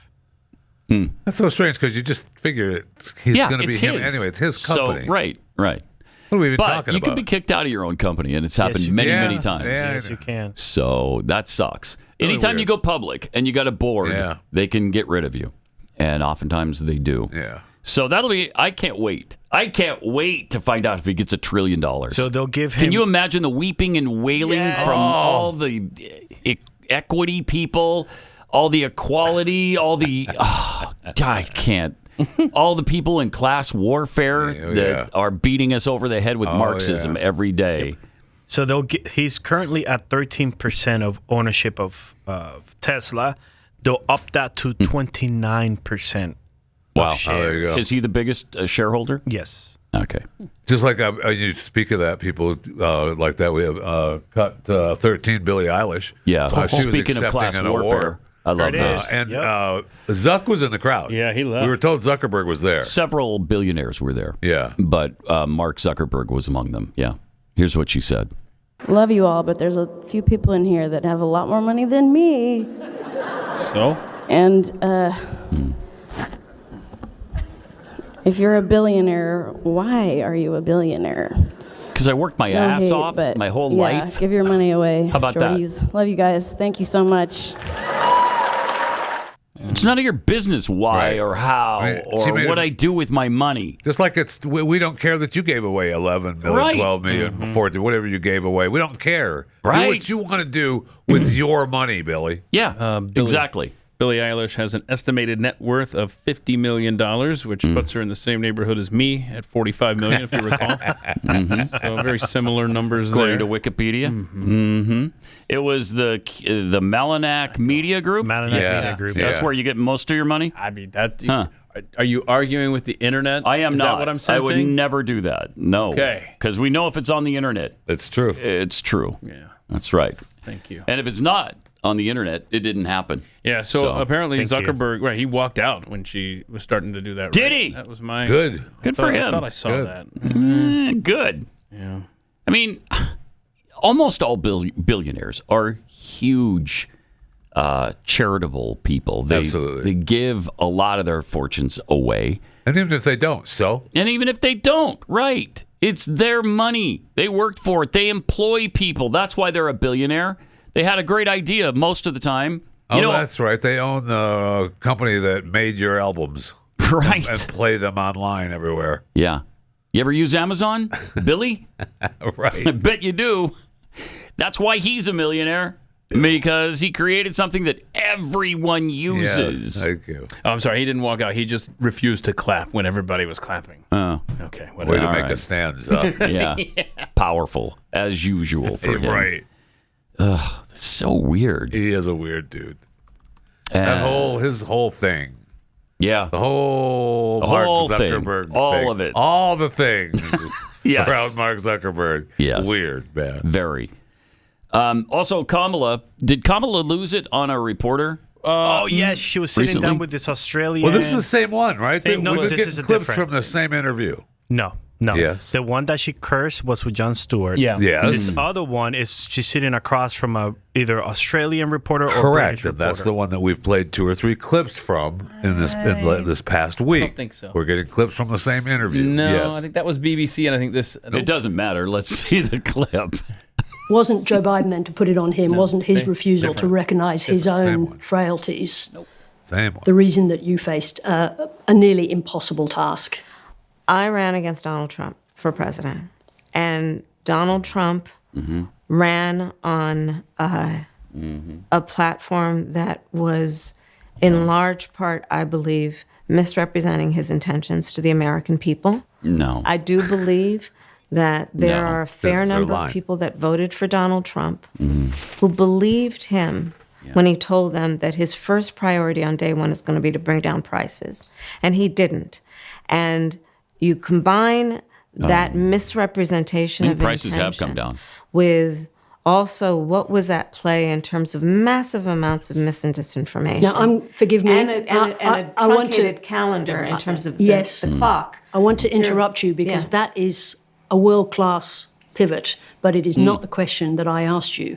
That's so strange because you just figure he's going to be it's him his. anyway. It's his company. So, right. What are we even But talking you about? can be kicked out of your own company, and it's happened you many, can. many times. Yeah, Yes, you can. So that sucks. Really Anytime weird. you go public and you got a board, Yeah. they can get rid of you. And oftentimes they do. Yeah. So that'll be. I can't wait. I can't wait to find out if he gets $1 trillion. So they'll give him. Can you imagine the weeping and wailing from all the equity people, all the equality, all the I can't. All the people in class warfare that are beating us over the head with Marxism every day. So he's currently at 13% of ownership of Tesla. They'll up that to 29%. Wow. There you go. Is he the biggest shareholder? Yes. Okay. Just like you speak of that, people like that, we have cut 13 Billie Eilish. Yeah. She was Speaking of accepting class an warfare, award. I love that. And Zuck was in the crowd. Yeah, he left. We were told Zuckerberg was there. Several billionaires were there. Yeah. But Mark Zuckerberg was among them. Yeah. Here's what she said. Love you all, but there's a few people in here that have a lot more money than me. So? And if you're a billionaire, why are you a billionaire? Because I worked my ass off my whole life. Give your money away. How about shorties. that? Love you guys. Thank you so much. It's none of your business why or how or what I do with my money. Just like we don't care that you gave away 11 million, 12 million before whatever you gave away. We don't care. Right. Do what you want to do with your money, Billy. Yeah, exactly. Billie Eilish has an estimated net worth of $50 million, which puts her in the same neighborhood as me at $45 million, if you recall. So very similar numbers According there. to Wikipedia. It was the Malinak Media Group. Media Group. That's where you get most of your money. I mean, are you arguing with the internet? I am Is not. that what I'm I sensing? would never do that. No. Okay. Because we know if it's on the internet, it's true. It's true. Yeah. That's right. Thank you. And if it's not on the internet, it didn't happen. Yeah, so apparently Thank you. Zuckerberg, he walked out when she was starting to do that. Did right? he? That was my Good for him. I thought I saw Good. that. Good. Yeah. I mean, almost all billionaires are huge charitable people. They give a lot of their fortunes away. And even if they don't, And even if they don't, right. It's their money. They worked for it. They employ people. That's why they're a billionaire. They had a great idea most of the time. That's right. They own the company that made your albums. Right. And play them online everywhere. Yeah. You ever use Amazon, Billy? Right. I bet you do. That's why he's a millionaire. Because he created something that everyone uses. Yes, thank you. Oh, I'm sorry, he didn't walk out. He just refused to clap when everybody was clapping. Oh. Okay. Way to make a stand, Zuck. Yeah. Powerful, as usual for him. Right. Ugh, that's so weird. He is a weird dude. His whole thing. Yeah. The whole Mark Zuckerberg thing. All of it. All the things Yes. around Mark Zuckerberg. Yes. Weird, man. Very. Also, did Kamala lose it on a reporter? Oh, yes. She was sitting recently? down with this Australian. Well, this is the same one, right? No, We've been this getting is a clips different. from the same interview. No. Yes. The one that she cursed was with Jon Stewart. Yeah. Yes. This other one is she's sitting across from either Australian reporter or Correct. British And that's reporter. the one that we've played 2 or 3 clips from in this past week. I don't think so. We're getting clips from the same interview. No, Yes. I think that was BBC, and I think this. It doesn't matter. Let's see the clip. Wasn't Joe Biden then to put it on him? Wasn't his same. refusal to Different. recognise his Different. Same own one. frailties Same one. the reason that you faced a nearly impossible task? I ran against Donald Trump for president, and Donald Trump ran on a platform that was, in large part, I believe, misrepresenting his intentions to the American people. No. I do believe that there No. are a This fair is their number line. of people that voted for Donald Trump who believed him when he told them that his first priority on day one is going to be to bring down prices. And he didn't. And you combine that misrepresentation of prices intention have come down. with also what was at play in terms of massive amounts of mis and disinformation. Now, forgive me. And a I want to truncated calendar in terms of the, yes, the clock. I want to interrupt you because that is a world-class pivot, but it is not the question that I asked you,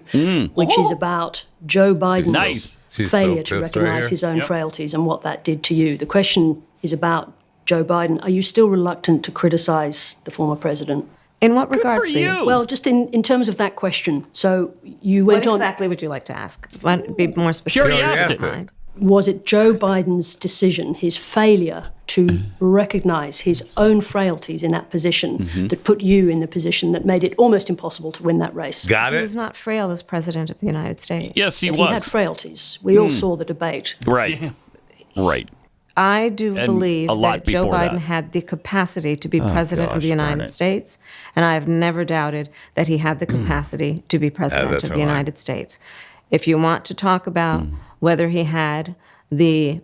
which is about Joe Biden's Nice. She's failure so to pissed right recognise here. his own frailties and what that did to you. The question is about Joe Biden. Are you still reluctant to criticise the former president? In what regard, please? Well, just in terms of that question. So you What went on. exactly would you like to ask? Want to be more specific? Was it Joe Biden's decision, his failure to recognize his own frailties in that position that put you in the position that made it almost impossible to win that race. Got He it? was not frail as president of the United States. Yes, he But was. He had frailties. We all saw the debate. Right. Right. I do And believe a lot that Joe before Biden that. had the capacity to be president of gosh, the darn United it. States, and I have never doubted that he had the capacity to be president that's of the right. United States. If you want to talk about whether he had the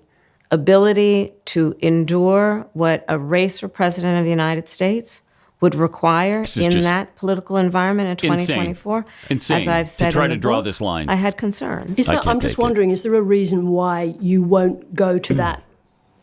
ability to endure what a race for president of the United States would require This is in just that political environment in insane. 2024, Insane as I've to said try in to the draw book, this line. I had concerns. Is I there, can't I'm just take it. wondering, is there a reason why you won't go to that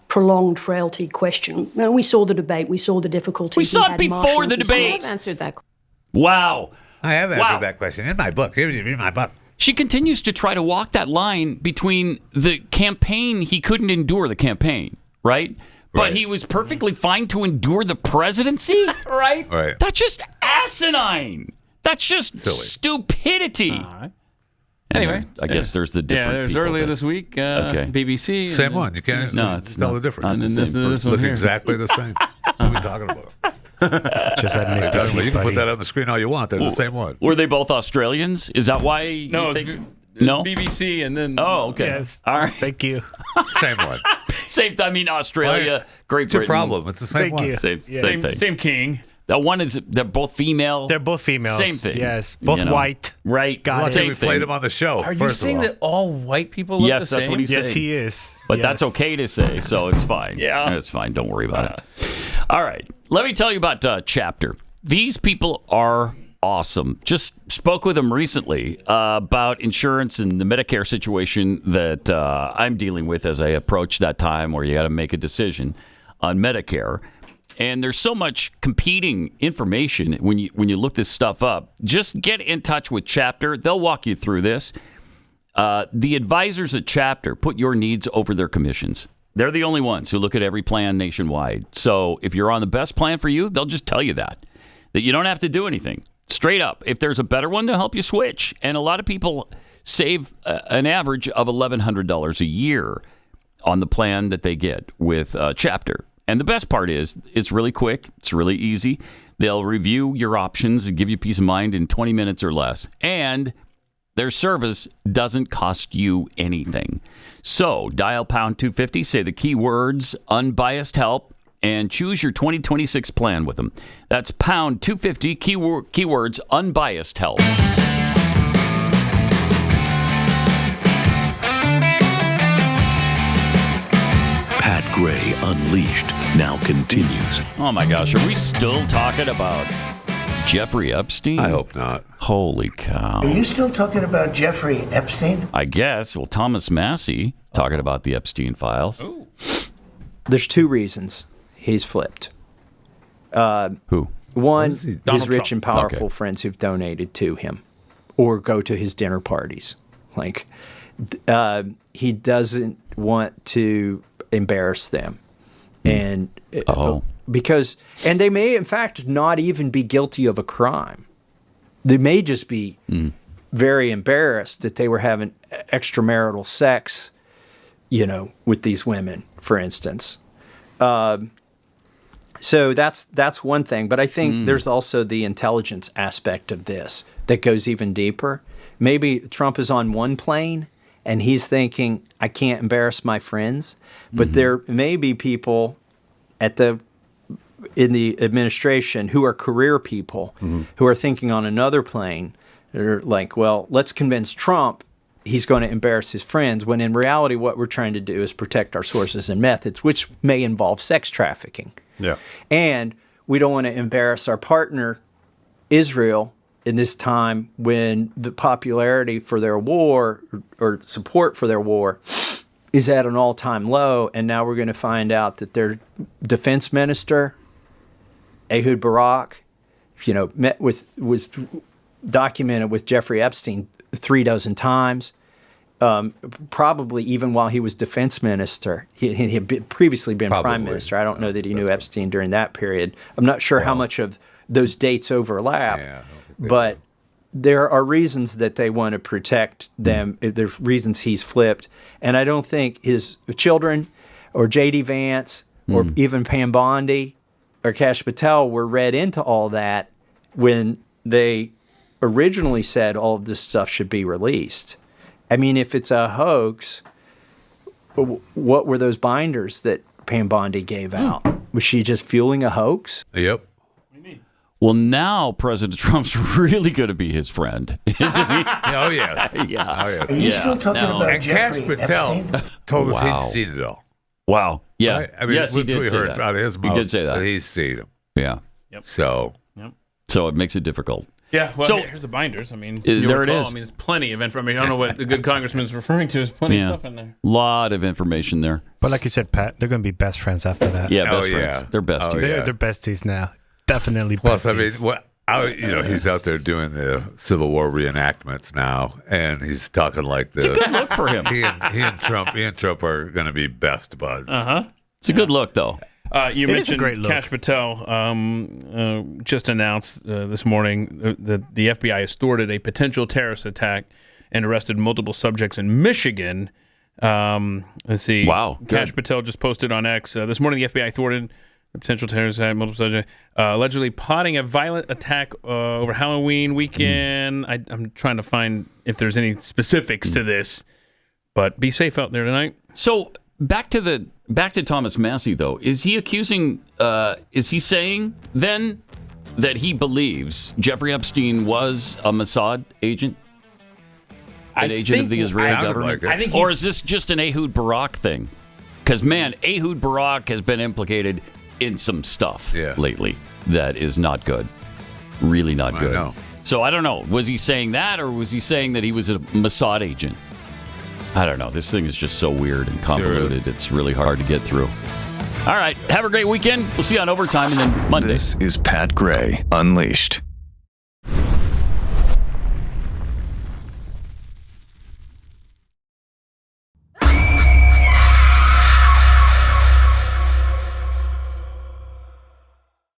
prolonged frailty question? Now, we saw the debate. We saw the difficulties. We saw it had before marshalling the his debate. I've answered that question. Wow. I have answered Wow. that question in my book. In my book. She continues to try to walk that line between the campaign. He couldn't endure the campaign, right? But Right. he was perfectly fine to endure the presidency, right? Right. That's just asinine. That's just Silly. stupidity. All right. And Anyway, I guess there's the different there's people earlier that- this week, Okay. BBC. and Same then- one. You can't No, it's tell not. the difference. And then This one Look here. exactly the same. What are we talking about? Just admit You defeat, can put buddy. that on the screen all you want. They're the same one. Were they both Australians? Is that why? No, you it's think- no? BBC and then. Oh, okay. Yes. All right. Thank you. Same one. Same. I mean, Australia, Great What's your Britain. problem? It's the same Thank one. you. Same, Yeah. same thing. Same king. That one is. They're both female. They're both females. Same thing. Yes. Both You know? white. Right. Got Well, it. I think Same we played thing. him on the show. Are you first of saying all. that all white people look Yes, the that's same? what he's Yes, saying. he is. But Yes. that's okay to say, so it's fine. Yeah. It's fine. Don't worry about it. All right. Let me tell you about Chapter. These people are awesome. Just spoke with them recently about insurance and the Medicare situation that I'm dealing with as I approach that time where you got to make a decision on Medicare. And there's so much competing information when you look this stuff up. Just get in touch with Chapter. They'll walk you through this. The advisors at Chapter put your needs over their commissions. They're the only ones who look at every plan nationwide. So if you're on the best plan for you, they'll just tell you that you don't have to do anything. Straight up. If there's a better one, they'll help you switch. And a lot of people save an average of $1,100 a year on the plan that they get with Chapter. And the best part is it's really quick. It's really easy. They'll review your options and give you peace of mind in 20 minutes or less. And their service doesn't cost you anything. So dial pound 250, say the keywords unbiased help, and choose your 2026 plan with them. That's pound 250, keywords unbiased help. Pat Gray Unleashed now continues. Oh my gosh, are we still talking about Jeffrey Epstein? I hope not. Holy cow. Are you still talking about Jeffrey Epstein? I guess. Well, Thomas Massie talking about the Epstein files. There's two reasons he's flipped. Who? One, Donald his rich Trump. and powerful Okay. friends who've donated to him or go to his dinner parties. Like, he doesn't want to embarrass them. And because they may, in fact, not even be guilty of a crime. They may just be very embarrassed that they were having extramarital sex, with these women, for instance. So that's one thing. But I think there's also the intelligence aspect of this that goes even deeper. Maybe Trump is on one plane and he's thinking, I can't embarrass my friends. But there may be people in the administration who are career people who are thinking on another plane. They're like, well, let's convince Trump he's going to embarrass his friends, when in reality what we're trying to do is protect our sources and methods, which may involve sex trafficking. Yeah. And we don't want to embarrass our partner, Israel, in this time when the popularity for their war or support for their war is at an all-time low. And now we're going to find out that their defense minister, Ehud Barak, was documented with Jeffrey Epstein 36 times, probably even while he was defense minister. He had previously been prime minister. I don't know that he knew Epstein during that period. I'm not sure how much of those dates overlap, but there are reasons that they want to protect them. There's reasons he's flipped. And I don't think his children or J.D. Vance or even Pam Bondi or Kash Patel were read into all that when they originally said all of this stuff should be released. I mean, if it's a hoax, what were those binders that Pam Bondi gave out? Was she just fueling a hoax? Yep. Well, now President Trump's really going to be his friend, isn't he? Oh, yes. Yeah. Oh, yes. Are you still talking about and Kash Jeffrey Patel Epstein? told us Wow. he'd seen it all. Wow. Yeah. Right? I mean, yes, he did we say heard that. out of his He mouth did say that. He's seen them. Yeah. So, So it makes it difficult. Yeah, well, So- here's the binders. I mean, There you'll it recall, is. I mean, it's plenty of information. I don't know what the good congressman's referring to. There's plenty of stuff in there. Lot of information there. But like you said, Pat, they're going to be best friends after that. Yeah, best friends. They're besties. They're besties now. Definitely plus, besties. I mean, he's out there doing the Civil War reenactments now, and he's talking like this. It's a good look for him. He and Trump are going to be best buds. It's a good look, though. You It is a mentioned great look. Kash Patel just announced this morning that the FBI has thwarted a potential terrorist attack and arrested multiple subjects in Michigan. Let's see. Wow, Kash good. Patel just posted on X. This morning, the FBI thwarted a potential terrorist attack, multiple subjects, allegedly plotting a violent attack over Halloween weekend. I'm trying to find if there's any specifics to this, but be safe out there tonight. So back to Thomas Massie, though. Is he accusing? Is he saying then that he believes Jeffrey Epstein was a Mossad agent, an agent of the Israeli government, like it. or is this just an Ehud Barak thing? Because man, Ehud Barak has been implicated in some stuff lately that is not good, really not good. know. So I don't know. Was he saying that, or was he saying that he was a Mossad agent? I don't know. This thing is just so weird and convoluted. It's really hard to get through. All right. Have a great weekend. We'll see you on Overtime and then Monday. This is Pat Gray Unleashed.